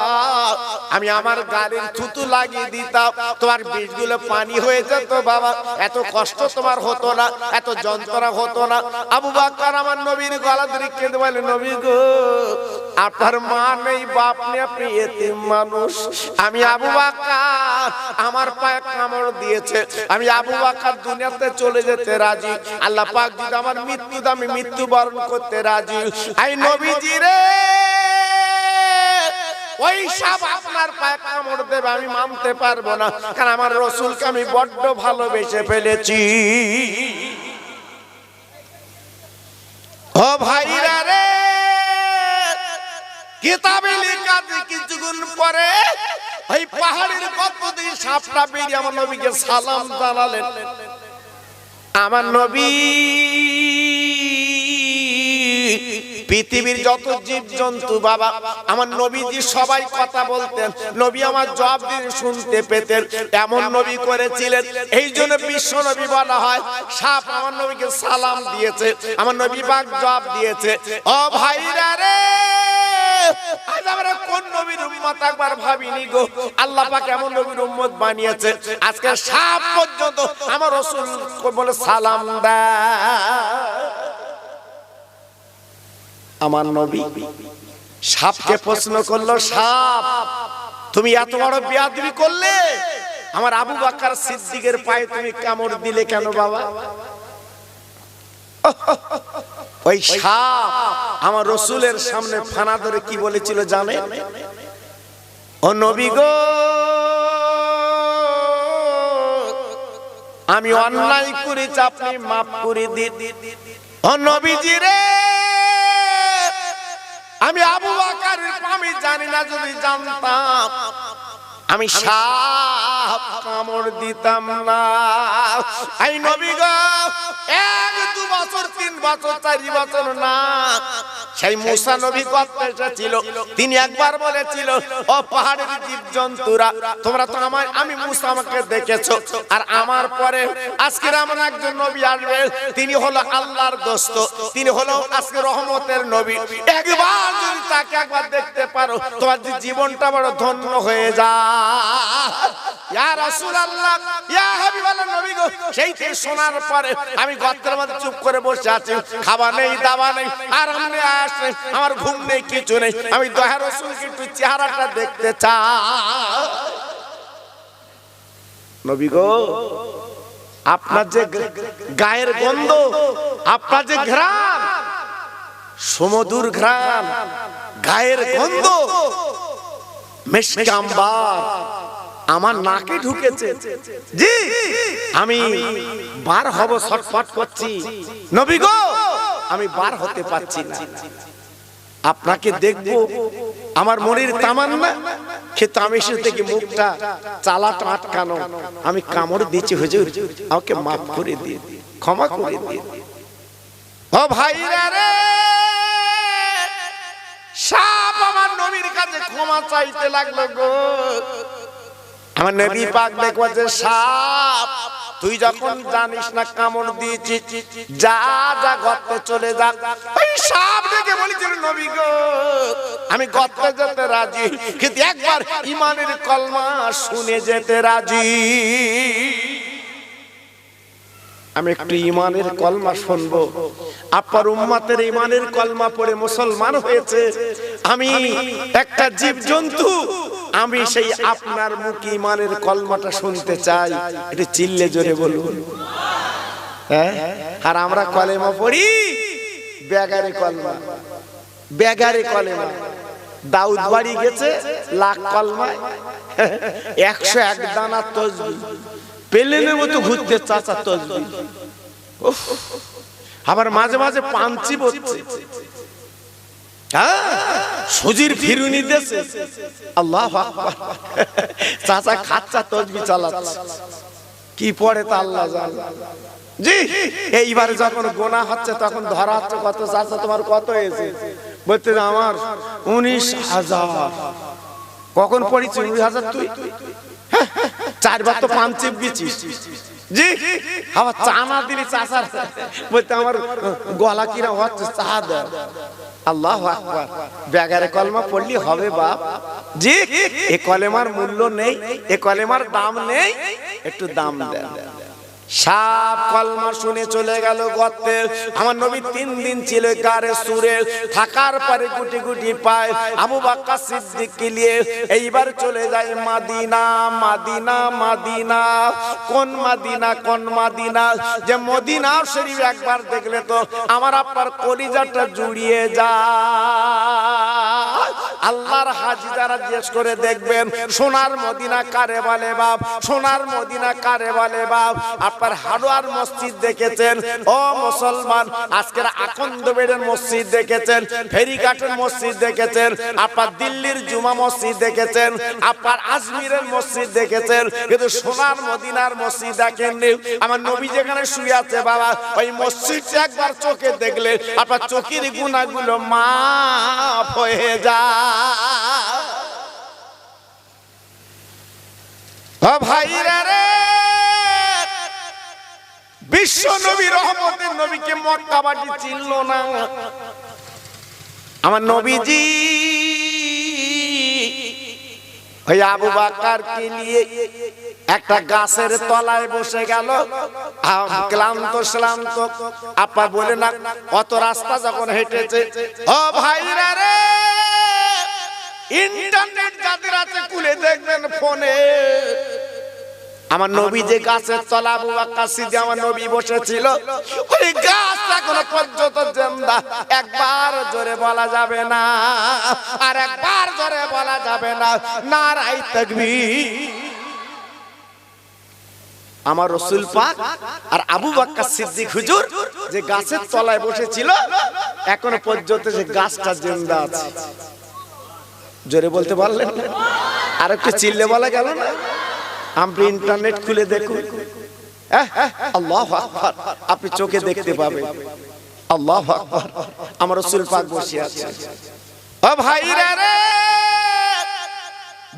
Speaker 1: আমি আমার গালের থুতু লাগিয়ে দিতাম, তোমার বীজগুলো পানি হয়ে যেত বাবা, এত কষ্ট তোমার হতো না, এত যন্ত্রণা হতো না। আবু বকর আমার নবীর গলা ধরে কেঁদে বলে নবী গো, আপনার মা নেই, বাপ নেই, আপনি এতিম মানুষ। আমি আবু বকর, আমার পায়ে কামড় দিয়েছে, আমি আবু বকর দুনিয়াতে চলে যেতে রাজি, আল্লাহ পাক যদি আমার মৃত্যু দাও, আমি মৃত্যুবরণ করতে রাজি। আই নবীজি রে, ওই সাপ আপনার পায়ে কামড় দেবে, আমি মানতে পারবো না, কারণ আমার রাসূলকে আমি বড্ড ভালোবেসে ফেলেছি। ও ভাইরা রে, কিতাবে লেখা আছে কিছুক্ষণ পরে ওই পাহাড়ের গর্ত দিয়ে সাপটা বেরিয়ে আমার নবীকে সালাম জানালেন। আমার নবী পৃথিবীর যত জীব জন্তু বাবা, আমার নবীজি সবাই কথা বলতেন, নবী আমার জবাব দিয়ে শুনতে পেতেন, এমন নবী করেছিলেন। এই জন্য বিশ্ব নবী বলা হয়। সাপ আমার নবীকে সালাম দিয়েছে, আমার নবী পাক জবাব দিয়েছে। ও ভাইরা রে, আজ আমরা কোন নবীর উম্মত একবার ভাবিনি গো, আল্লাহ পাক এমন নবীর উম্মত বানিয়েছে, আজকে সাপ পর্যন্ত আমার রাসূল বলে সালাম দেয়। আমার নবী সাপকে প্রশ্ন করলো, সাপ তুমি এত বড় বেয়াদবি করলে, আমার আবু বকর সিদ্দিকের পায়ে তুমি কামড় দিলে কেন বাবা? ওই সাপ আমার রাসূলের সামনে ফানা ধরে কি বলেছিল জানেন? ও নবী গো, আমি অন্যায় করেছি, আপনি মাফ করে দিন। ও নবীজি রে, আমি আবু বকর আমি জানি না, যদি জানতাম আমি সাপ কামড় দিতাম না। এই নবী গো, 1 2 বছর 3 বছর 4 বছর না, সেই মুসা নবী করতে এসেছিল, তিনি একবার বলেছিল, ও পাহাড়ের জীবজন্তুরা, তোমরা তো আমি মুসা আমাকে দেখেছো, আর আমার পরে আজকে এমন একজন নবী আসবে, তিনি হলো আল্লাহর দোস্ত, তিনি হলো আজকে রহমতের নবী, একবার যদি তাকে একবার দেখতে পারো, তোমার জীবনটা বড় ধন্য হয়ে যায়। ইয়া রাসূলুল্লাহ ইয়া হাবিবাল্লাহ নবী গো। সেইটি শোনার পরে আমি গর্তের মধ্যে চুপ করে বসে আছি, খাওয়া নেই দাওয়া নেই আরাম নেই আয়েশ নেই, আমার ঘুম নেই কিছু নেই। আমি দয়া রাসূলকে একটু চেহারাটা দেখতে চাই। নবী গো আপনার যে গায়ের গন্ধ, আপনার যে ঘ্রাণ, সমুদ্র ঘ্রাণ, গায়ের গন্ধ মিশকে আম্বার আমার নাকে ঢুকেছে। জি আমি বার হব ছটফট করছি নবী গো, আমি বার হতে পারছি না। আপনাকে দেখবো আমার মনের তামান্না, কিন্তু আমি সে থেকে মুখটা চালাটা আটকানো। আমি কামড় দিচ্ছি, হুজুর আমাকে মাফ করে দিয়ে, ক্ষমা করে দিয়ে। ও ভাইরা রে, সাপ আমার নবীর কাছে ক্ষমা চাইতে লাগলো গো। আমার নবী পাক দেখো যে সাপ, তুই যখন জানিস না কামড় দিয়েছিস, যা যা গর্তে চলে যা। ওই সাপ দেখে বলেছিল নবী গো আমি গর্তে যেতে রাজি, কিন্তু একবার ঈমানের কলমা শুনে যেতে রাজি। আমি একটু ঈমানের কলমা শুনবো। আপনার উম্মতের ঈমানের কলমা পড়ে মুসলমান হয়েছে। আমি একটা জীবজন্তু, আমি সেই আপনার মুখে ঈমানের কলমাটা শুনতে চাই। একটু চিল্লে জোরে বলুন। হ্যাঁ, আর আমরা কলেমা পড়ি বেগারে কলমা, বেগারে কলেমা। দাউদ বাড়ি গেছে লাখ কলমায় 101 দানা তসবিহ, পেলেনের মতো ঘুরতে চাচা তসবিহ। আবার মাঝে মাঝে পাঞ্চি বলছে, সুজির ফিরুনি দেশে আল্লাহু আকবার, চাচা খাচ্চা তসবিহ চালাচ্ছে। কি পড়ে তা আল্লাহ জানে। জি এইবার যখন গোনা হচ্ছে তখন ধরা হচ্ছে, কত চাচা তোমার কত হয়েছে? বলতে আমার 19,000। কখন পড়েছি 19,000? তুই 4 বার তো পাঞ্চি বিচিস। জি আবার চা না দিলি চাচার বলতে আমার গলা কিরা হচ্ছে, চা দেয়। আল্লাহু আকবার। বেগারে কলমা পড়লি হবে বাপ। জি এ কলেমার মূল্য নেই, এ কলেমার দাম নেই, একটু দাম দেন। সাপ কলমা শুনে চলে গেল গর্তে। আমার নবী 3 দিন ছিল গারে সুরে, থাকার পরে গুটি গুটি পায় আবু বকর সিদ্দিককে নিয়ে এইবার চলে যায় মদিনা। মদিনা মদিনা কোন মদিনা, কোন মদিনা? যে মদিনা শরীফ একবার দেখলে তো আমার আপনার কলিজাটা জুড়িয়ে যায়। আল্লাহর হাজি যারা জিজ্ঞেস করে দেখবেন সোনার মদিনা কারে বলে বাপ, সোনার মদিনা কারে বলে বাপ? আপনার হাড়োয়ার মসজিদ দেখেছেন ও মুসলমান, আজকের আকন্দবেড়ের মসজিদ দেখেছেন, ফেরিঘাটের মসজিদ দেখেছেন, আপনার দিল্লির জুমা মসজিদ দেখেছেন, আপনার আজমিরের মসজিদ দেখেছেন, কিন্তু সোনার মদিনার মসজিদ দেখেননি। আমার নবী যেখানে শুয়ে আছে বাবা, ওই মসজিদটা একবার চোখে দেখলে আপনার চোখের গুনাহগুলো মাফ হয়ে যায়। ও ভাইরা রে, বিশ্ব নবী রহমতের নবীকে মক্কাবাসী চিনল না। আমার নবীজি ওই আবু বকরকে নিয়ে একটা গাছের তলায় বসে গেল, ক্লান্ত শ্রান্ত। আপা বলে না অত রাস্তা যখন হেঁটেছে। ও ভাইরা রে, ইন্টারনেট যাদের আছে খুলে দেখবেন ফোনে, আমার নবী যে গাছের তলা আবু বকর সিদ্দিক আমার নবী বসেছিল, ওই গাছ এখনো পর্যন্ত জিন্দা। একবার জোরে বলা যাবে না, আর একবার জোরে বলা যাবে না, নারায়ে তাকবীর। আমার রাসূল পাক আর আবু বকর সিদ্দিক হুজুর যে গাছের তলায় বসেছিল, এখনো পর্যন্ত যে গাছটা জিন্দা আছে। জোরে বলতে পারলেন? আর একটু চিল্লে বলা গেল না? আপনি ইন্টারনেট খুলে দেখুন, আল্লাহু আকবার, আপনি চোখে দেখতে পাবেন। আল্লাহু আকবার, আমার রাসূল পাক বসে আছে। ও ভাইরা রে,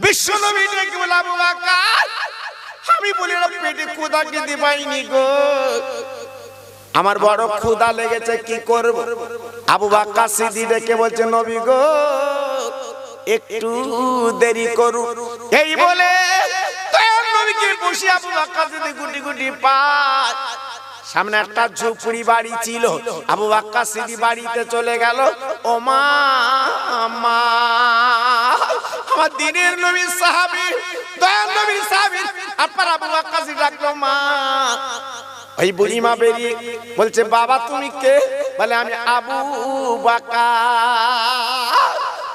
Speaker 1: বিশ্ব নবী ডেকে বলে আবু বকর, আমি বলি না পেটে ক্ষুধা খেতে পাইনি গো, আমার বড় ক্ষুধা লেগেছে, কি করব? আবু বকর সিদ্দিক ডেকে বলছে নবী গো একটু দেরি করুন। এই বলে নবীকে বসে আবু বকর সিদ্দিক গুটি গুটি পায়। সামনে একটা ঝুপড়ি বাড়ি ছিল, আবু বকর সিদ্দিক বাড়িতে চলে গেল। ও মা, মা, আমার দিনের নবী সাহাবী, দয়ার নবী সাহাবী আপনার আবু বকর সিদ্দিক ডাকলো মা। ওই বুড়ি মা বেরিয়ে বলছে বাবা তুমি কে? বলে আমি আবু বকর।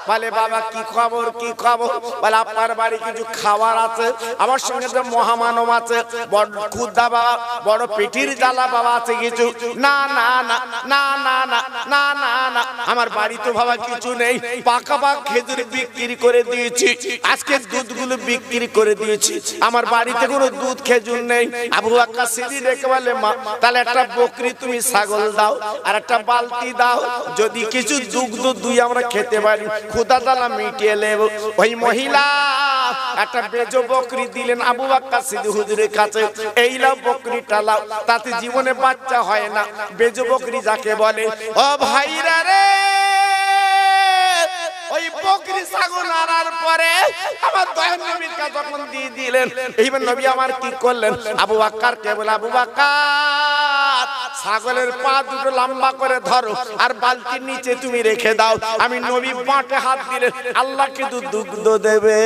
Speaker 1: বলে বাবা কি খবর, কি খবর? বলে আপনার বাড়ি কিছু খাবার আছে, আমার সঙ্গে তো মহামানব আছে, বড় ক্ষুধা বাবা, বড় পেটির জ্বালা বাবা আছে কিছু? না না না না না না না না না, আমার বাড়ি তো বাবা কিছু নেই, পাকা পাকা খেজুর বিক্রি করে দিয়েছি, আজকে দুধগুলো বিক্রি করে দিয়েছি, আমার বাড়িতে কোনো দুধ খেজুর নেই। আবু বকর সিদ্দিক দেখে বলে মা তাহলে একটা বকরি তুমি ছাগল দাও আর একটা বালতি দাও, যদি কিছু দুগ্ধ দুই আমরা খেতে পারি, ক্ষুধা জ্বালা মিটিয়ে নেব। ওই মহিলা একটা বেজো বকরি দিলেন আবু বকর সিদ্দিক হুজুরের কাছে। এই লাও বকরিটা লাও, তাতে জীবনে বাচ্চা হয় না, বেজো বকরি যাকে বলে। ও ভাইরা রে, ওই বকরি ছাগল আনার পরে আমার দয়ার নবীর কাছে যখন দিয়ে দিলেন, এইবার নবী আমার কি করলেন? আবু বকর কে বলে আবু বকর ছাগলের পা দুটো লম্বা করে ধরো আর বালতির নিচে তুমি রেখে দাও, আমি নবী বাঁটে হাত দিলে আল্লাহ কিন্তু দুগ্ধ দেবে।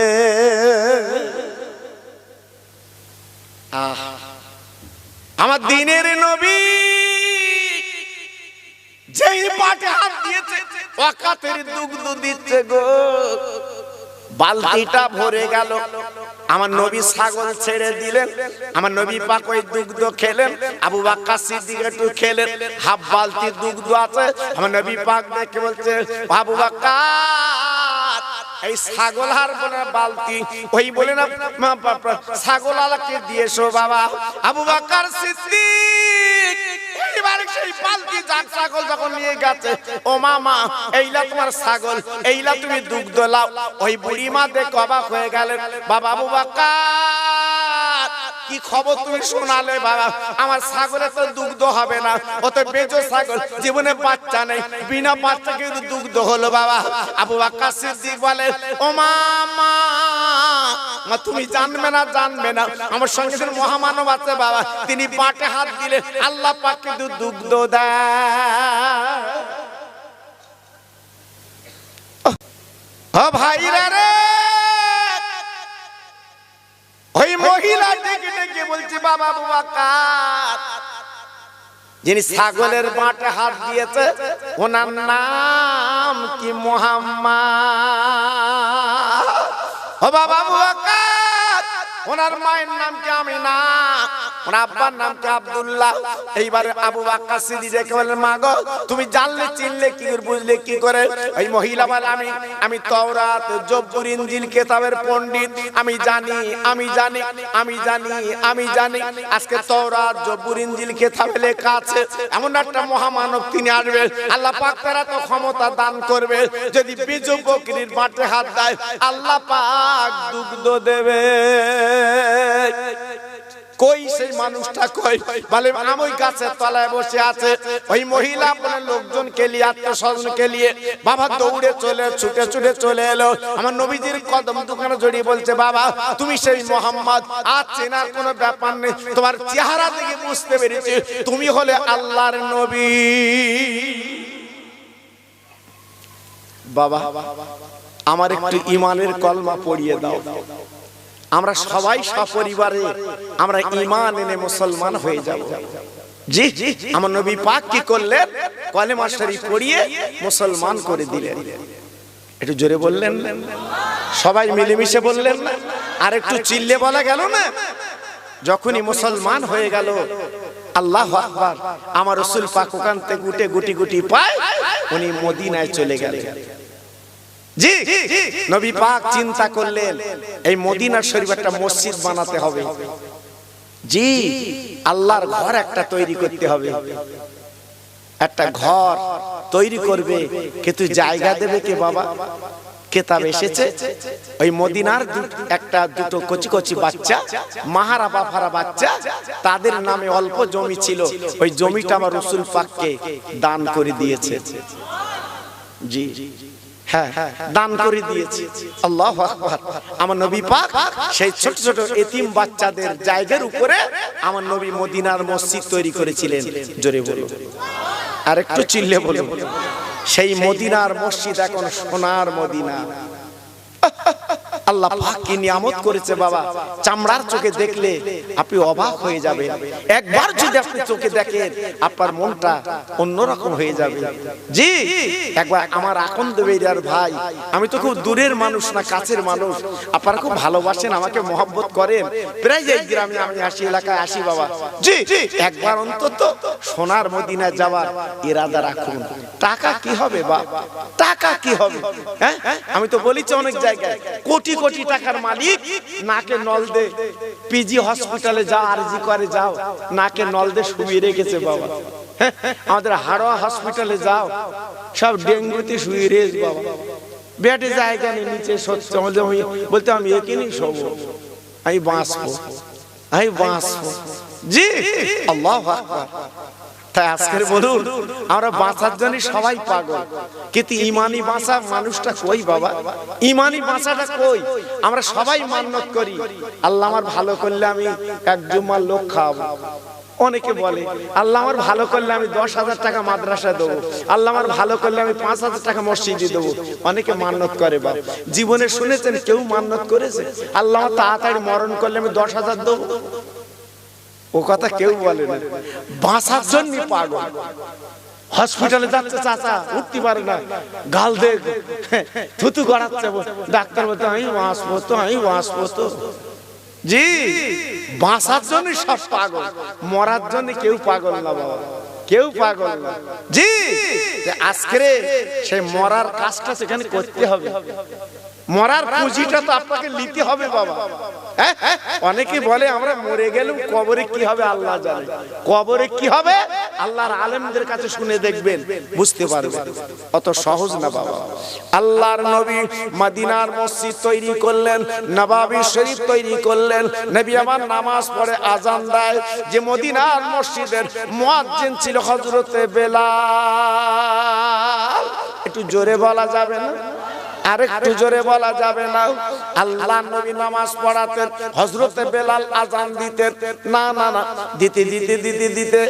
Speaker 1: আমার দিনের নবী যেই বাঁটে হাত দিয়েছে ওয়াকাতের দুগ্ধ দিচ্ছে গো। বালতিটা ভরে গেল, আমার নবী ছাগল ছেড়ে দিলেন, আমার নবী পাক ওই দুগ্ধ খেলেন, আবু বকর সিদ্দিক একটু খেলেন, হাফ বালতি দুগ্ধ আছে। আমার নবী পাক দেখে বলছে আবু বকর এই ছাগল হার বলে বালতি ওই বলে না ছাগল আলাকে দিয়েছো বাবা। আবু বকর সিদ্দিক এইবারে সেই বালতি জাগ ছাগল যখন নিয়ে গেছে, ও মামা এইলা তোমার ছাগল, এইলা তুমি দুগ্ধ লাও। ওই বুড়ি মা দেখে অবাক হয়ে গেলেন, বাবা আবু বকর কি খবর তুমি শোনালে বাবা? আমার ছাগলে তো দুগ্ধ হবে না, ও তো বেজো ছাগল, জীবনে বাচ্চা নেই, বিনা বাচ্চা কিন্তু দুগ্ধ হলো বাবা। আবু বকর সিদ্দিক বলে ও মামা তুমি জানবে না, জানবে না, আমার সঙ্গে মহামানব আছে বাবা, তিনি বাটে হাত দিলে আল্লাহ পাক কিন্তু দুগ্ধ দেয়। ও ভাইরা রে, ওই মহিলা ডেকে ডেকে বলছে বাবা আবু বকর যিনি ছাগলের বাটে হাত দিয়েছে ওনার নাম কি? মুহাম্মদ। ও বাবা আবু বকর ওনার মায়ের নাম কি? আমিনা। ওনার আব্বার নাম কি? আব্দুল্লাহ। এইবারে আবু বকর সিদ্দিক দেখে বলেন মা গো তুমি জানলে চিনলে কি করে, বুঝলে কি করে? ওই মহিলা বলে আমি তাওরাত জবুর ইনজিল কিতাবের পণ্ডিত, আমি জানি আমি জানি আমি জানি আমি জানি আজকে তাওরাত জবুর ইনজিল কিতাবে লেখা আছে এমন একটা মহামানব তিনি আসবেন, আল্লাহ পাক তার তো ক্ষমতা দান করবে, যদি বেজো বকরির বাটে হাত দেয় আল্লাহ পাক দুগ্ধ দেবে। কই সেই মানুষটা কই? বলে আমি ওই গাছের তলায় বসে আছে। ওই মহিলা বলে লোকজনকে নিয়ে আত্মস্বজনকে নিয়ে বাবা দৌড়ে চলে ছুটে ছুটে চলে এলো আমার নবীজির কদম দোকানে জড়িয়ে বলছে বাবা তুমি সেই মোহাম্মদ, আজ চেনার কোনো ব্যাপার নেই, তোমার চেহারা দেখে বুঝতে পেরেছি তুমি হলে আল্লাহর নবী। বাবা আমার একটু ঈমানের কলমা পড়িয়ে দাও, আমরা সবাই সপরিবারে আমরা ঈমান এনে মুসলমান হয়ে যাব। জি আমার নবী পাক কি করলেন? কলেমা শরীফ পড়িয়ে মুসলমান করে দিলেন। একটু জোরে বললেন না? সবাই মিলেমিশে বললেন না? আর একটু চিল্লে বলা গেল না? যখনই মুসলমান হয়ে গেল আল্লাহু আকবার, আমার রাসূল পাক ওখান থেকে গুটে গুটি গুটি পায় উনি মদিনায় চলে গেলেন। জি নবী পাক চিন্তা করলেন এই মদিনা শরীফ একটা মসজিদ বানাতে হবে, জি আল্লাহর ঘর একটা তৈরি করতে হবে। একটা ঘর তৈরি করবে কিন্তু জায়গা দেবে কে বাবা? কিতাব এসেছে ওই মদিনার একটা দুটো কচি কচি বাচ্চা মাহারা বাফারা বাচ্চা, তাদের নামে অল্প জমি ছিল, ওই জমিটা আমার রাসূল পাককে দান করে দিয়েছে। জি হ্যাঁ দান করে দিয়েছে। আল্লাহু আকবার। আমার নবী পাক সেই ছোট ছোট এতিম বাচ্চাদের জায়গার উপরে আমার নবী মদিনার মসজিদ তৈরি করেছিলেন। জোরে বলুন, আর একটু চিল্লে বলুন। সেই মদিনার মসজিদ এখন সোনার মদিনা। আল্লাহ পাক কি নিয়ামত করেছে বাবা, চামড়ার চোখে দেখলে আপনি অবাক হয়ে যাবেন। একবার যদি আপনি চোখে দেখেন আপনার মনটা অন্যরকম হয়ে যাবে। জি, একবার আমার আকন্দ বেরিয়ার ভাই, আমি তো খুব দূরের মানুষ না, কাছের মানুষ, আপনারা খুব ভালোবাসেন, আমাকে মহব্বত করেন, প্রায় এই গ্রামে আমি আসি, এলাকায় আসি বাবা। জি, একবার অন্তত সোনার মদিনা যাওয়ার ইরাদা রাখুন। টাকা কি হবে বাবা, টাকা কি হবে? হ্যাঁ, আমি তো বলেছি অনেক জায়গায় কোটি কোটি টাকার মালিক নাকে নল দে পিজি হসপিটালে যাও, আরজি করে যাও, নাকে নল দে শুয়ে রেখেছে বাবা। আমাদের হাড়োয়া হসপিটালে যাও, সব ডেঙ্গুতে শুয়ে রেখেছে বাবা। বেডে জায়গা নেই, নিচে সত্যি বলতে আমি এখানেই শোব, আমি বাঁচবো, আমি বাঁচবো। জি, আল্লাহু আকবার। তাই আজকের বলুন, আমরা বাঁচার জন্য সবাই পাগল, কিন্তু ইমানি বাঁচা মানুষটা কই বাবা? ইমানি বাঁচাটা কই? আমরা সবাই মান্যত করি, আল্লাহ আমার ভালো করলে আমি এক জুম্মার লোক খাওয়াবো। অনেকে বলে আল্লাহ আমার ভালো করলে আমি 10,000 টাকা মাদ্রাসায় দেবো, আল্লাহ আমার ভালো করলে আমি 5,000 টাকা মসজিদে দেবো। অনেকে মান্যত করে বাবা। জীবনে শুনেছেন কেউ মান্যত করেছে আল্লাহ আমার তাড়াতাড়ি মরণ করলে আমি 10,000 দেবো? ও কথা কেউ বলে না। বাঁচার জন্য পাগল। হসপিটালে যাচ্ছে, চাচা উঠতে পারে না, গাল দেখ থুতু গড়াচ্ছে, ডাক্তার বলতে আমি বাঁচবো তো, আমি বাঁচবো তো। জি, বাঁচার জন্য সব পাগল, মরার জন্য কেউ পাগল না বাবা, কেউ পাগল না। জি, আজকে সেই মরার কাজটা সেখানে করতে হবে। মরার পুঁজিটা তো আপনাকে নিতে হবে বাবা। অনেকে বলে আমরা মরে গেলাম কবরে কি হবে আল্লাহ জানে। কবরে কি হবে আল্লাহর আলেমদের কাছে শুনে দেখবেন, বুঝতে পারবেন। অত সহজ না বাবা। আল্লাহর নবী মদিনার মসজিদ তৈরি করলেন, নবাবী শরীফ তৈরি করলেন। নবী আমার নামাজ পড়ে আজান দেয়, যে মদিনার মসজিদের মুয়াজ্জিন ছিল হযরতে বেলাল। একটু জোরে বলা যাবে না? আরেকটু জোরে বলা যাবে না? আল্লাহ নবী নামাজ পড়াতেন, হযরতে বেলাল আযান দিতেন। না না না, দিতে দিতে দিতে দিতে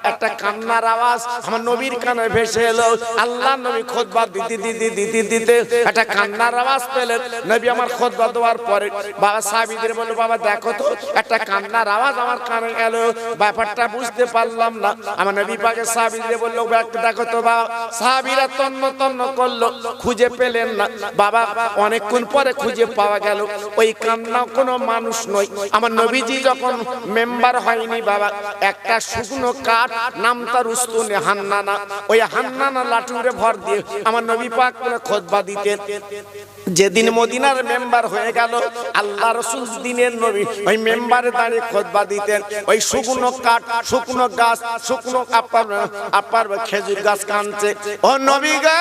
Speaker 1: একটা কান্নার আওয়াজ আমার নবীর কানে ভেসে এলো। আল্লাহ নবী খুতবা দিতে দিতে দিতে দিতে একটা কান্নার আওয়াজ পেলেন। নবী আমার খুতবা দেওয়ার পরে বাবা সাহাবীদের বলল, বাবা দেখো তো একটা কান্নার আওয়াজ আমার কানে এলো, ব্যাপারটা বুঝতে পারলাম না। আমার নবী পাকের সাহাবীদের বলল, দেখো তো বাবা। সাহাবীরা তন্ন তন্ন করলো, খুঁজে পেলেন না বাবা। অনেকক্ষণ পরে খুঁজে পাওয়া গেল, ওই কান্না কোনো মানুষ নয়। আমার নবীজি যখন মেম্বার হয়নি বাবা, একটা শুকনো কাঠ, নাম তার উস্তুনে হান্নানা, ওই হান্নানা লাঠুরে ভর দিয়ে আমার নবী পাক করে খুতবা দিতেন। যেদিন মদিনার মেম্বার হয়ে গেল, আল্লাহ রাসূল দিনের নবী ওই মেম্বারে দাঁড়িয়ে খুতবা দিতেন। ওই শুকনো কাঠ, শুকনো গাছ, শুকনো আপনার খেজুর গাছ কাঁদছে, ও নবী গো,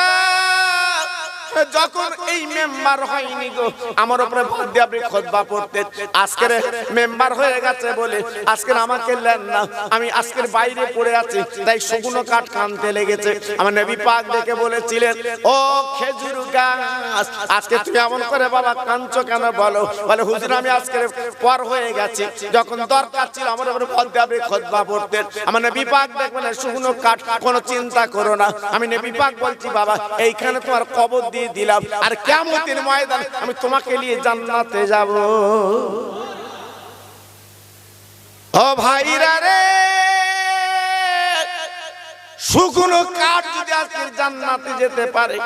Speaker 1: যখন এই মেম্বার হয়নি গো আমার উপরে ভর দিয়ে আপনি খুতবা পড়তেন। আজকের মেম্বার হয়ে গেছে বলে আজকের আমাকে নেন না, আমি আজকের বাইরে পড়ে আছি, তাই শুকনো কাঠ কানতে লেগেছে। আমার নবী পাক দেখে বলেছিলেন, ও খেজুর গাছ, আজকে তুমি এমন করে বাবা কাঁদছো কেন? বলো, বলে হুজুর আমি আজকের পর হয়ে গেছি, যখন দরকার ছিল আমার উপরে ভর দিয়ে আপনি খুতবা পড়তেন। আমার নবী পাক দেখবেন শুকনো কাঠ, কোনো চিন্তা করো না, আমি নবী পাক বলছি বাবা এইখানে তোমার কবর দিয়ে দিলাম, আর কিয়ামতের ময়দানে আমি তোমাকে নিয়ে জান্নাতে যাব। ও ভাইরা রে, শুকনো কাঠ যদি আজকে জান্নাতে যেতে পারে,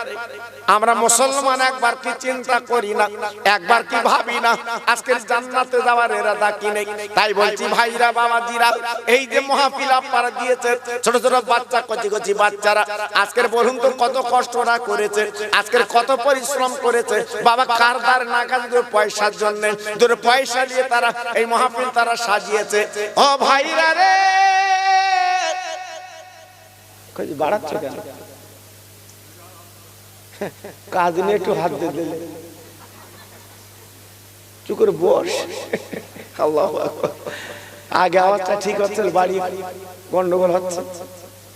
Speaker 1: আমরা মুসলমান একবার কি চিন্তা করি না, একবার কি ভাবি না আজকের জান্নাতে যাওয়ার ইরাদা কি নেই? তাই বলছি ভাইরা, বাবাজিরা, এই যে মাহফিল আপনারা দিয়েছে, ছোট ছোট বাচ্চা, কচি কচি বাচ্চারা, আজকের বলুন তো কত কষ্টরা করেছে, আজকের কত পরিশ্রম করেছে বাবা। কার দ্বার না কাজ পয়সার জন্য, দুটো পয়সা দিয়ে তারা এই মাহফিল তারা সাজিয়েছে। ও ভাইরা রে, বাড়াচ্ছ কেন? কাজ নিয়ে একটু হাত দিয়ে দিলে, চুপ করে বস। আল্লাহু আকবার। আগে আওয়াজটা ঠিক হচ্ছে, বাড়ি গন্ডগোল হচ্ছে।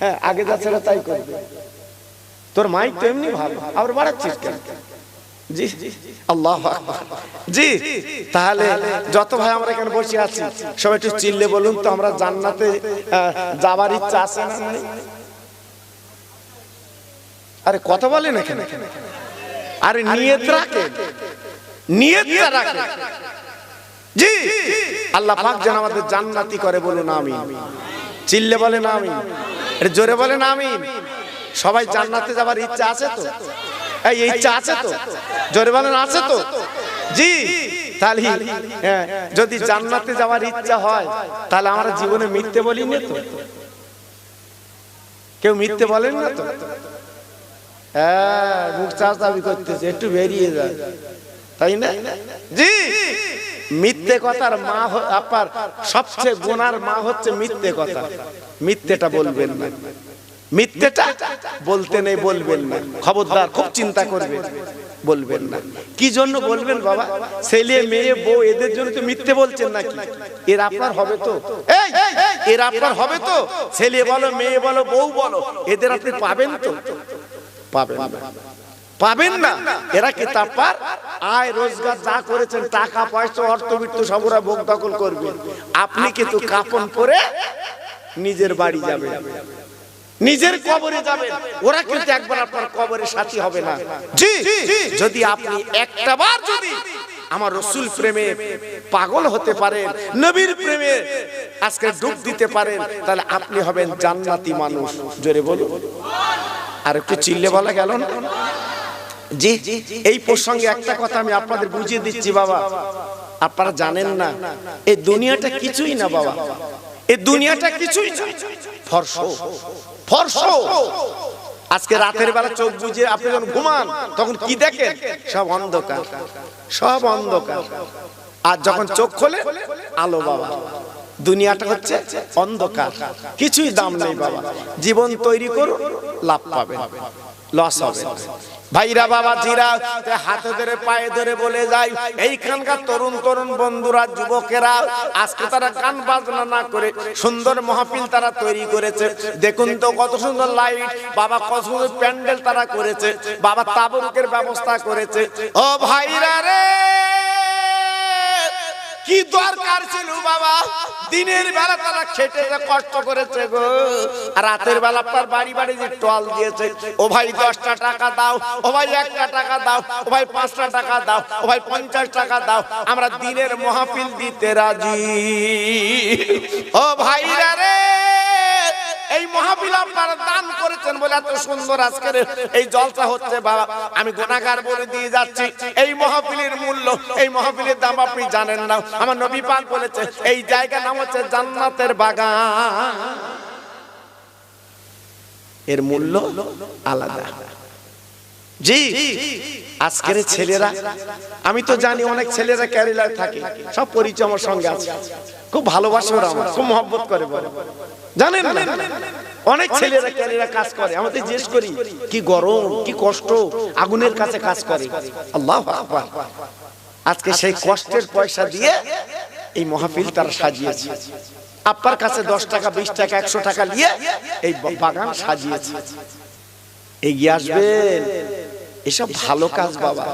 Speaker 1: হ্যাঁ, আগে যাচ্ছে না তাই করবে। তোর মাইক তো এমনি ভালো, আবার বাড়াচ্ছিস কেন? জি আল্লাহু আকবার। জি তাহলে যত ভাই আমরা এখানে বসে আছি সবাই একটু চিল্লে বলুন তো, আমরা জান্নাতে যাবার ইচ্ছা আছে না? আরে কথা বলেন এখানে, আরে নিয়ত রাখে, নিয়তটা রাখে। জি আল্লাহ পাক যেন আমাদের জান্নাতি করে, বলুন আমিন। চিল্লে বলেন আমিন, আরে জোরে বলেন আমিন। সবাই জান্নাতে যাবার ইচ্ছা আছে তো? এই ইচ্ছা আছে তো? জোরে বলেন আছে তো? জি তাহলে যদি জান্নাতে যাওয়ার ইচ্ছা হয় তাহলে আমরা জীবনে মিথ্যে বলি না তো? কেউ মিথ্যে বলেন না তো? হ্যাঁ মুখ চাচাবি করতেছে, একটু বেরিয়ে যায়, তাই না? জি মিথ্যে কথার মা, আপনার সবচেয়ে গুনার মা হচ্ছে মিথ্যে কথা। মিথ্যেটা বলবেন না, মিথ্যেটা বলতে নেই, বলবেন না, খবরদার, খুব চিন্তা করবেন, বলবেন না। কি জন্য বলবেন বাবা? ছেলে মেয়ে বউ এদের জন্য তো মিথ্যে বলছেন নাকি? এর আপনার হবে তো? এই এর আপনার হবে তো? ছেলে বলো, মেয়ে বলো, বউ বলো, এদের আপনি পাবেন তো? পাবেন না, পাবেন না। এরা কি তারপর আয় রোজগার যা করেছেন, টাকা পয়সা অর্থবিত্ত সব ওরা ভোগ দখল করবে। আপনি কিন্তু কাফন পরে নিজের বাড়ি যাবেন, নিজের কবরে যাবেন, ওরা কিন্তু একবার আপনার কবরের সাথী হবে না। জি যদি আপনি একটাবার যদি আমার রাসূল প্রেমে পাগল হতে পারেন, নবীর প্রেমে আজকে ডুব দিতে পারেন, তাহলে আপনি হবেন জান্নাতি মানুষ। জোরে বলুন, আর একটু চিল্লে বলা গেল না? জি এই প্রসঙ্গে একটা কথা আমি আপনাদের বুঝিয়ে দিচ্ছি বাবা, আপনারা জানেন না এই দুনিয়াটা কিছুই না বাবা, এই দুনিয়াটা কিছুই না, ফর্শ ফর্শ। আজকে রাতের বেলা চোখ বুজে আপনি যখন ঘুমান তখন কি দেখেন? সব অন্ধকার, সব অন্ধকার। আর যখন চোখ খোলে আলো বাবা। দুনিয়াটা হচ্ছে অন্ধকার, কিছুই দাম নেই বাবা। জীবন তৈরি করুন, লাভ পাবেন, লস হবে। ভাইরা বাবা জিরা হাতে ধরে পায়ে ধরে বলে যায়, এইখানকার তরুণ তরুণ বন্ধুরা, যুবকেরা আজকে তারা গান বাজনা না করে সুন্দর মাহফিল তারা তৈরি করেছে। দেখুন তো কত সুন্দর লাইট বাবা, কত সুন্দর প্যান্ডেল তারা করেছে বাবা, তাবরুকের ব্যবস্থা করেছে। ও ভাইরা রে, কি দরকার ছিল বাবা? দিনের বেলা তারা খেটে কষ্ট করেছে গো, আর রাতের বেলা আপনার বাড়ি বাড়ি যে টল দিয়েছে, ও ভাই 10টা টাকা দাও, ও ভাই 1টা টাকা দাও, ও ভাই 5টা টাকা দাও, ও ভাই 50 টাকা দাও, আমরা দিনের মাহফিল দিতে রাজি। ও ভাইরা রে, এই মাহফিল আপনারা দান করেছেন বলে এত সুন্দর আজকের এই জলসা হচ্ছে বাবা। আমি গুনাহগার বলে দিয়ে যাচ্ছি, এই মাহফিলের মূল্য, এই মাহফিলের দাম আপনি জানেন না। আমার নবী পাক বলেছে এই জায়গার নাম হচ্ছে জান্নাতের বাগান, এর মূল্য আলাদা। জি আজকের ছেলেরা, আমি তো জানি অনেক ছেলেরা কেরালায় থাকে, সব পরিচয় আমার সঙ্গে আছে, খুব ভালোবাসে ওরা, আমার খুব মহব্বত করে বলে, জানেন না? অনেক ছেলেরা কেরালা কাজ করে, আমাদের জিজ্ঞেস করি কি গরম, কি কষ্ট, আগুনের কাছে কাজ করে। আল্লাহু আকবার। আজকে সেই কষ্টের পয়সা দিয়ে এই মাহফিল তারা সাজিয়েছে। আপনার কাছে 10 টাকা, 20 টাকা, 100 টাকা নিয়ে এই বাগান সাজিয়েছে। এগিয়ে আসবেন, এসব ভালো কাজ বাবা,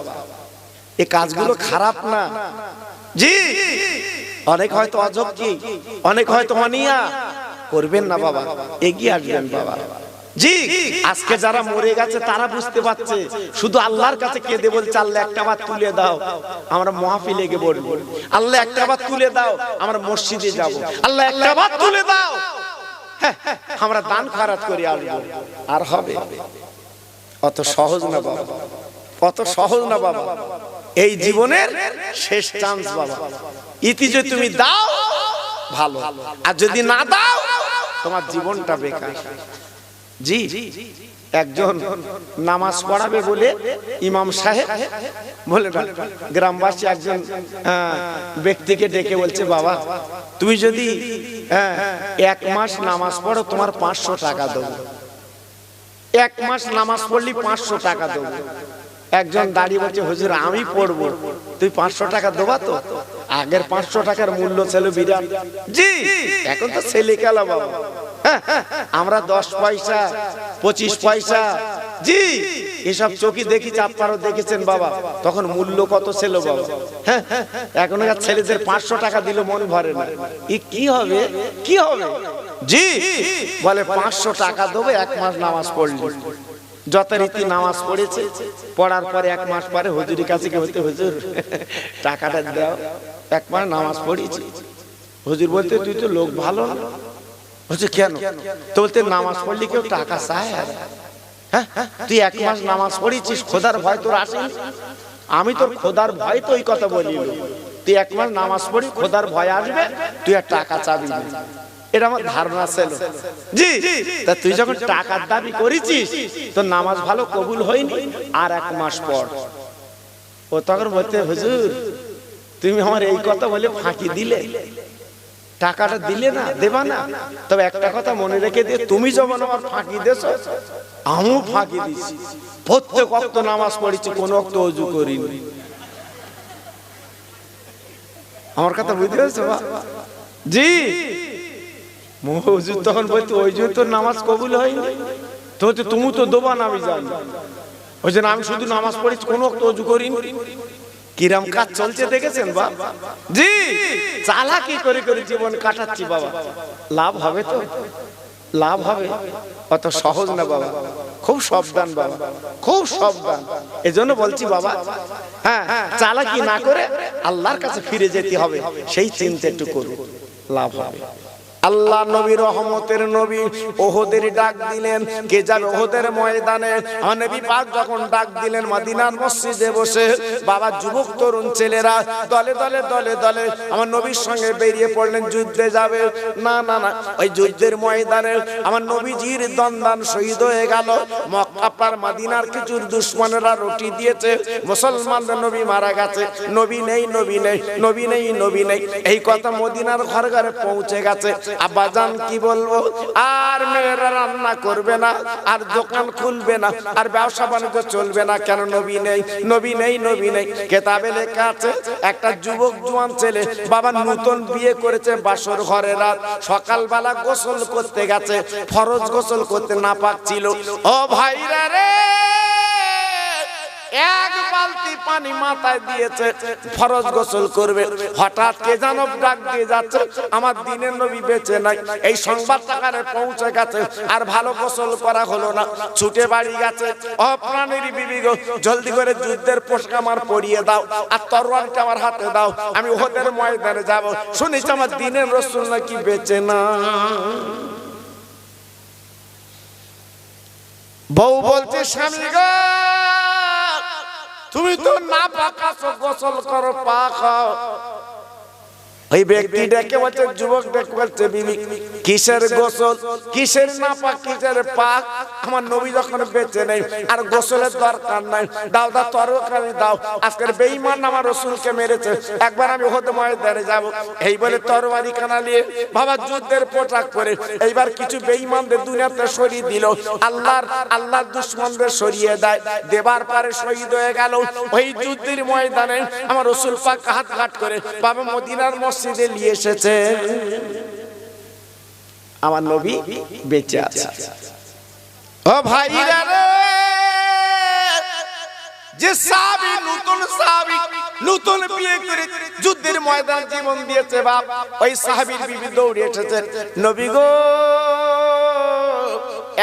Speaker 1: এই কাজগুলো খারাপ না। জি অনেক হয়তো অযোগ্য, অনেক হয়তো অনিয়া, করবেন না বাবা, এগিয়ে আসবেন বাবা। জি আজকে যারা মরে গেছে তারা বুঝতে পারছে, শুধু আল্লাহর কাছে কেঁদে বলছে আল্লাহ একটা বার তুলে দাও, আমরা মাহফিলে গিয়ে বলবো, আল্লাহ একটা বার তুলে দাও, আমরা মসজিদে যাব, আল্লাহ একটা বার তুলে দাও, আমরা দান খয়রাত করে আসবো। আর হবে? অত সহজ না বাবা, অত সহজ না বাবা। এই জীবনের শেষ চান্স বাবা, ইতি যদি তুমি দাও ভালো, আর যদি না দাও তোমার জীবনটা বেকার। জি একজন নামাজ পড়াবে বলে ইমাম সাহেব বলে গ্রামবাসী একজন ব্যক্তিকে ডেকে বলছে, বাবা তুমি যদি 1 মাস নামাজ পড়ো তোমার 500 টাকা দেবো, 1 মাস নামাজ পড়লি 500 টাকা দেবো। একজন দাঁড়িয়ে বলছে, হুজুর আমি পড়বো, তুই 500 টাকা দেবা তো? আগের 500 টাকার মূল্য ছিল বিরাট। জি এখন তো ছেলে খেলা বাবা, আমরা 10 পয়সা, 25 পয়সা, জি এসব চোখে দেখি আপনারাও দেখেছেন বাবা, তখন মূল্য কত ছিল বাবা। হ্যাঁ এখনকার ছেলেদের 500 টাকা দিলে মন ভরে না, কি হবে কি হবে। জি বলে 500 টাকা দেবো 1 মাস নামাজ পড়লি। যথারীতি নামাজ পড়েছে, পড়ার পরে 1 মাস পরে হুজুরের কাছে বলতে, হুজুর টাকাটা দাও, 1 মাস নামাজ পড়েছি। হুজুর বলতে, তুই তো লোক ভালো না। বলছে কেন? তো বলতে, নামাজ পড়লি কেউ টাকা চায়? হ্যাঁ তুই 1 মাস নামাজ পড়েছিস, খোদার ভয় তোর আসেনি? আমি তোর খোদার ভয় তো ওই কথা বলি, তুই 1 মাস নামাজ পড়ি, খোদার ভয় আসবে, তুই আর টাকা চাবি না। এটা আমার ধারণা ছিল। জি তা তুই যখন টাকার দাবি করেছিস, তোর নামাজ ভালো কবুল হয়নি, আর 1 মাস পর। ও তখন বলতে, হুজুর তুমি আমার এই কথা বলে ফাঁকি দিলে, টাকাটা দিলে না, দেবা না। তবে একটা কথা মনে রেখে দিয়ে, তুমি যখন আমার ফাঁকি দিয়েছো, আমিও ফাঁকি দিছি। প্রত্যেক ওয়াক্ত নামাজ পড়েছি, কোন ওয়াক্ত ওযু করিনি। আমার কথা বুঝতে পেরেছো? জি হুজুর তখন বলতো, ওই জন্য তোর নামাজ কবুল হয়নি। তো তুমি তো দেবা না, আমি জানি। ওই জন্য আমি শুধু নামাজ পড়েছি, কোন ওয়াক্ত ওযু করিনি। কিরাম কাজ চলছে দেখেছেন বাবা? জি চালাকি করে করে জীবন কাটাচ্ছি বাবা। লাভ হবে তো? লাভ হবে? অত সহজ না বাবা, খুব সাবধান বাবা, খুব সাবধান। এজন্য বলছি বাবা, হ্যাঁ চালাকি না করে আল্লাহর কাছে ফিরে যেতে হবে, সেই চিন্তা একটু করুন, লাভ হবে। আল্লাহ নবী রহমতের নবী ওহদের ডাক দিলেন। কে যাবে ওহদের ময়দানে? আমার নবী পাক যখন ডাক দিলেন, মদিনার মসজিদে বসে বাবা যুবক তরুণ ছেলেরা দলে দলে দলে দলে আমার নবীর সঙ্গে বেরিয়ে পড়লেন, যুদ্ধে যাবে। না না না, ওই যুদ্ধের ময়দানে আমার নবীজির দন্দান শহীদ হয়ে গেল। মক্কার মদিনার কিছু দুশমনেরা রুটি দিয়েছে, মুসলমানদের নবী মারা গেছে, নবী নেই নবী নেই নবী নেই নবী নেই, এই কথা মদিনার ঘরে ঘরে পৌঁছে গেছে। আব্বাজান কি বলবো, আর মেয়েরা রান্না করবে না, আর দোকান খুলবে না, আর ব্যবসা বাণিজ্য চলবে না, কেন? নবী নেই নবী নেই নবী নেই। কেতাবে লেখা আছে, একটা যুবক জোয়ান ছেলে বাবা নতুন বিয়ে করেছে, বাসর ঘরে রাত, সকালবেলা গোসল করতে গেছে, ফরজ গোসল করতে না পারছিল। ও ভাইরা রে, 1 বালতি পানি মাথায় দিয়েছে, ফরজ গোসল করবে, হঠাৎ কে যেন ডাক দিয়ে যাচ্ছে, আমার দিনের নবী বেঁচে নাই। এই সংবাদটা কানে পৌঁছে গেছে, আর ভালো গোসল করা হলো না, ছুটে বাড়ি গেছে। ও প্রাণের বিবি গো, জলদি করে যুদ্ধের পোশাক আমার পরিয়ে দাও, আর তরোয়ারটা আমার হাতে দাও, আমি ওহদের ময়দানে যাব। শুনেছি আমার দিনের রাসূল নাকি বেঁচে না। বউ বলছে, স্বামী গো তুমি তো না পাকাছো, গোসল করো, পাক হও। ওই ব্যক্তি ডেকে বলছে, যুবক ডেকে বলছে, বিবি কিসের গোসল, কিসের না পাক, কিসের পাক? আমার নবী যখন বেঁচে নেই, আর গোসলের দরকার নাই, দাও দাও তরকারি দাও, আজকের বেঈমান আমার রাসূলকে মেরেছে, একবার আমি ওহদ ময়দানে যাব। এই বলে তরবারি কানা নিয়ে বাবা যুদ্ধের পোশাক পরে এইবার কিছু বেঈমানদের দুনিয়াতে সরিয়ে দিল, আল্লাহর দুশমনদের সরিয়ে দেয়, দেবার পরে শহীদ হয়ে গেল। ওই যুদ্ধের ময়দানে আমার রাসূল পাক হাত ঘাট করে বাবা মদিনার মসজিদে নিয়ে এসেছে, আমার নবী বেঁচে আছে। ও ভাইরা রে, যে সাহাবী নতুন বিয়ে করে যুদ্ধের ময়দান জীবন দিয়েছে বাপ, ওই সাহাবীর বিবি দৌড়ে এসেছে, নবী গো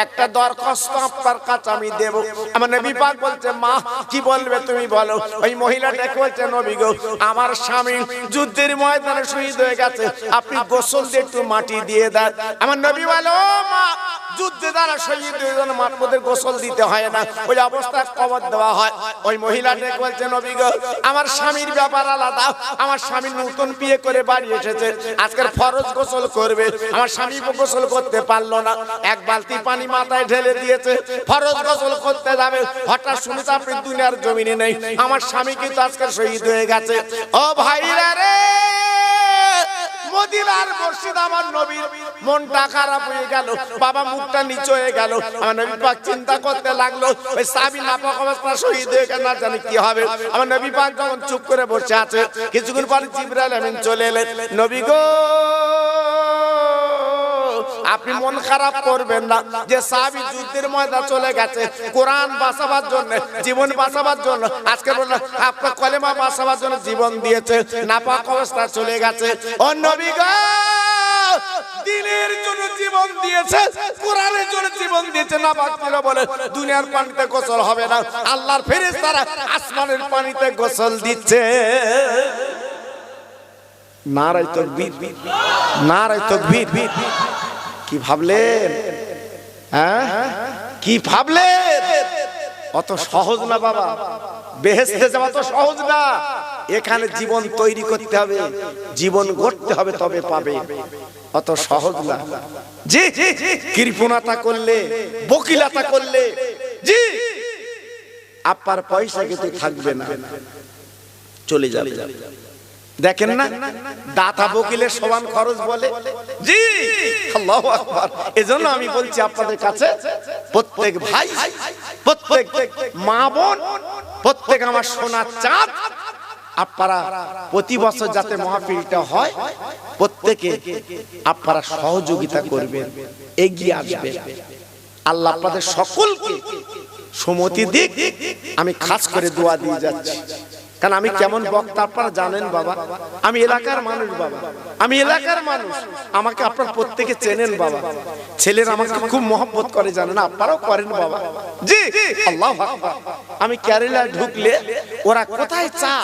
Speaker 1: একটা দরখাস্ত আপনার কাছে আমি দেব। আমার নবী পাক বলছে, মা কি বলবে তুমি বলো। ওই মহিলাটাকে বলছে, নবী গো আমার স্বামী যুদ্ধের ময়দানে শহীদ হয়ে গেছে, আপনি গোসল দিয়ে একটু মাটি দিয়ে দেন। আমার নবী বলে, ও মা, যুদ্ধে যারা শহীদ হয়ে গেল মাতৃদের গোসল দিতে হয় না, ওই অবস্থায় কবর দেওয়া হয়। ওই মহিলাটাকে বলছে, নবী গো আমার স্বামীর ব্যাপার আলাদা, আমার স্বামী নতুন বিয়ে করে বাড়ি এসেছে, আজকের ফরজ গোসল করবে, আমার স্বামী গোসল করতে পারলো না, 1 বালতি পানি মাথায় ঢেলে দিয়েছে, ফরজ গোসল করতে যাবে, হঠাৎ শুনেছে আপনি দুনিয়ার জমিনে নেই, আমার স্বামী কিন্তু আজকে শহীদ হয়ে গেছে। ও ভাইরা রে, মদিনার মসজিদ আমার নবীর মনটা খারাপ হয়ে গেল, বাবা মুখটা নিচু হয়ে গেল। আমার নবী পাক চিন্তা করতে লাগলো, ওই সাহাবী নাপাক অবস্থা শহীদ হয়ে গেল, না জানি কি হবে। আমার নবী পাক যখন চুপ করে বসে আছে, কিছুক্ষণ পরে জিবরাইল আমিন চলে এলেন, নবী গো আপনি মন খারাপ করবেন না যে সাহাবী যুদ্ধের ময়দানে চলে গেছে কোরআন বাঁচাবার জন্য, জীবন বাঁচাবার জন্য। আজকে বললাম আপনার কলেমা বাঁচাবার জন্য জীবন দিয়েছে, নাপাক অবস্থা চলে গেছে। ও নবী গো, দিনের জন্য জীবন দিয়েছে, কোরআনের জন্য জীবন দিয়েছে, নাপাক ছিল বলে দুনিয়ার পানিতে গোসল হবে না, আল্লাহর ফেরেশতারা আসমানের পানিতে গোসল দিচ্ছে। নারায়ে তাকবীর, নারায়ে তাকবীর। কি ভাবলেন? হ্যাঁ, কি ভাবলেন? অত সহজ না বাবা, বেহেশতে যাওয়া তো সহজ না। এখানে জীবন তৈরি করতে হবে, জীবন গড়তে হবে, তবে পাবে। অত সহজ না। জি, কৃপণতা করলে, বকিলাতা করলে, জি, আপনার পয়সা কিন্তু থাকবে না, চলে যাবে। দেখেন না, দাতা বকিলের সমান খরচ বলে। জি, আল্লাহু আকবার। এজন্য আমি বলছি আপনাদের কাছে, প্রত্যেক ভাই, প্রত্যেক মা বোন, প্রত্যেক আমার সোনার চাঁদ, আপনারা প্রতি বছর যাতে মাহফিলটা হয়, প্রত্যেকে আপনারা সহযোগিতা করবেন, এগিয়ে আসবেন। আল্লাহ আপনাদের সকলকে সুমতি দিক। আমি খাস করে দোয়া দিয়ে যাচ্ছি, কারণ আমি কেমন বক্তা আপনারা জানেন বাবা। আমি এলাকার মানুষ বাবা, আমি এলাকার মানুষ। আমাকে আপনারা প্রত্যেকে চেনেন বাবা। ছেলেরা আমাকে খুব মহব্বত করে, জানেন, আপনারাও করেন বাবা। জি, আল্লাহু আকবার। আমি কেরালা ঢুকলে ওরা কোথায় চা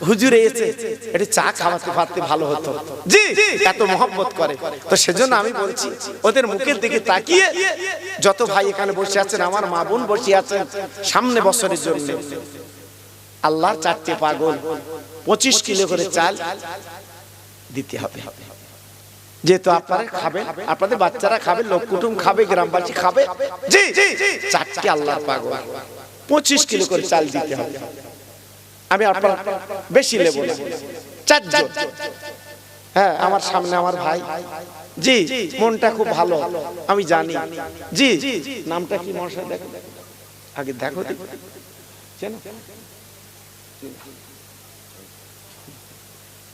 Speaker 1: হুজুরে এসে এটা চা খাওয়াতে পারতে ভালো হতো। জি, এত মহব্বত করে। তো সেজন্য আমি বলছি, ওদের মুখের দিকে তাকিয়ে যত ভাই এখানে বসে আছেন, আমার মা বোন বসে আছেন, সামনে বছরের জন্য আল্লাহর চারটে পাগল 25 কিলো করে চাল দিতে হবে। যেহেতু আপনারা খাবেন, আপনাদের বাচ্চারা খাবে, লোক কুটুম খাবে, গ্রামবাসী খাবে। জি, চারটে আল্লাহর পাগল 25 কিলো করে চাল দিতে হবে। আমি আপনার বেশি নেব না, 4 জন। হ্যাঁ, আমার সামনে আমার ভাই, জি, মনটা খুব ভালো, আমি জানি। জি, নামটা কি মশাই? দেখো আগে, দেখো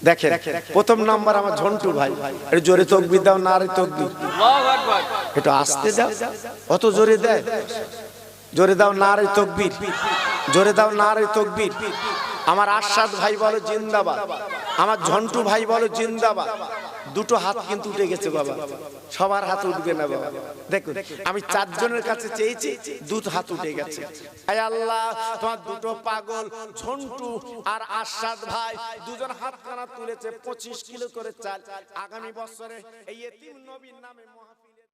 Speaker 1: দেখেন, প্রথম নাম্বার আমার ঝন্টু ভাই। একটু জোরে তাকবীর দাও, নারে তাকবীর। আল্লাহু আকবার। একটু আস্তে দাও, অত জোরে দেয়। জোরে দাও, নারে তাকবীর। জোরে দাও, নারে তাকবীর। আমার আশাদ ভাই বলো জিন্দাবাদ, আমার ঝন্টু ভাই বলো জিন্দাবাদ। দুটো হাত কিন্তু উঠে গেছে বাবা, সবার হাত উঠবে না বাবা। দেখুন, আমি 4 জনের কাছে চেয়েছি, 2 হাত উঠে গেছে। আয় আল্লাহ, তোমার দুটো পাগল ঝন্টু আর আশাদ ভাই দুজন হাত কানা তুলেছে, 25 কিলো করে চাল। আগামী বছরে এই এতিম নবীর নামে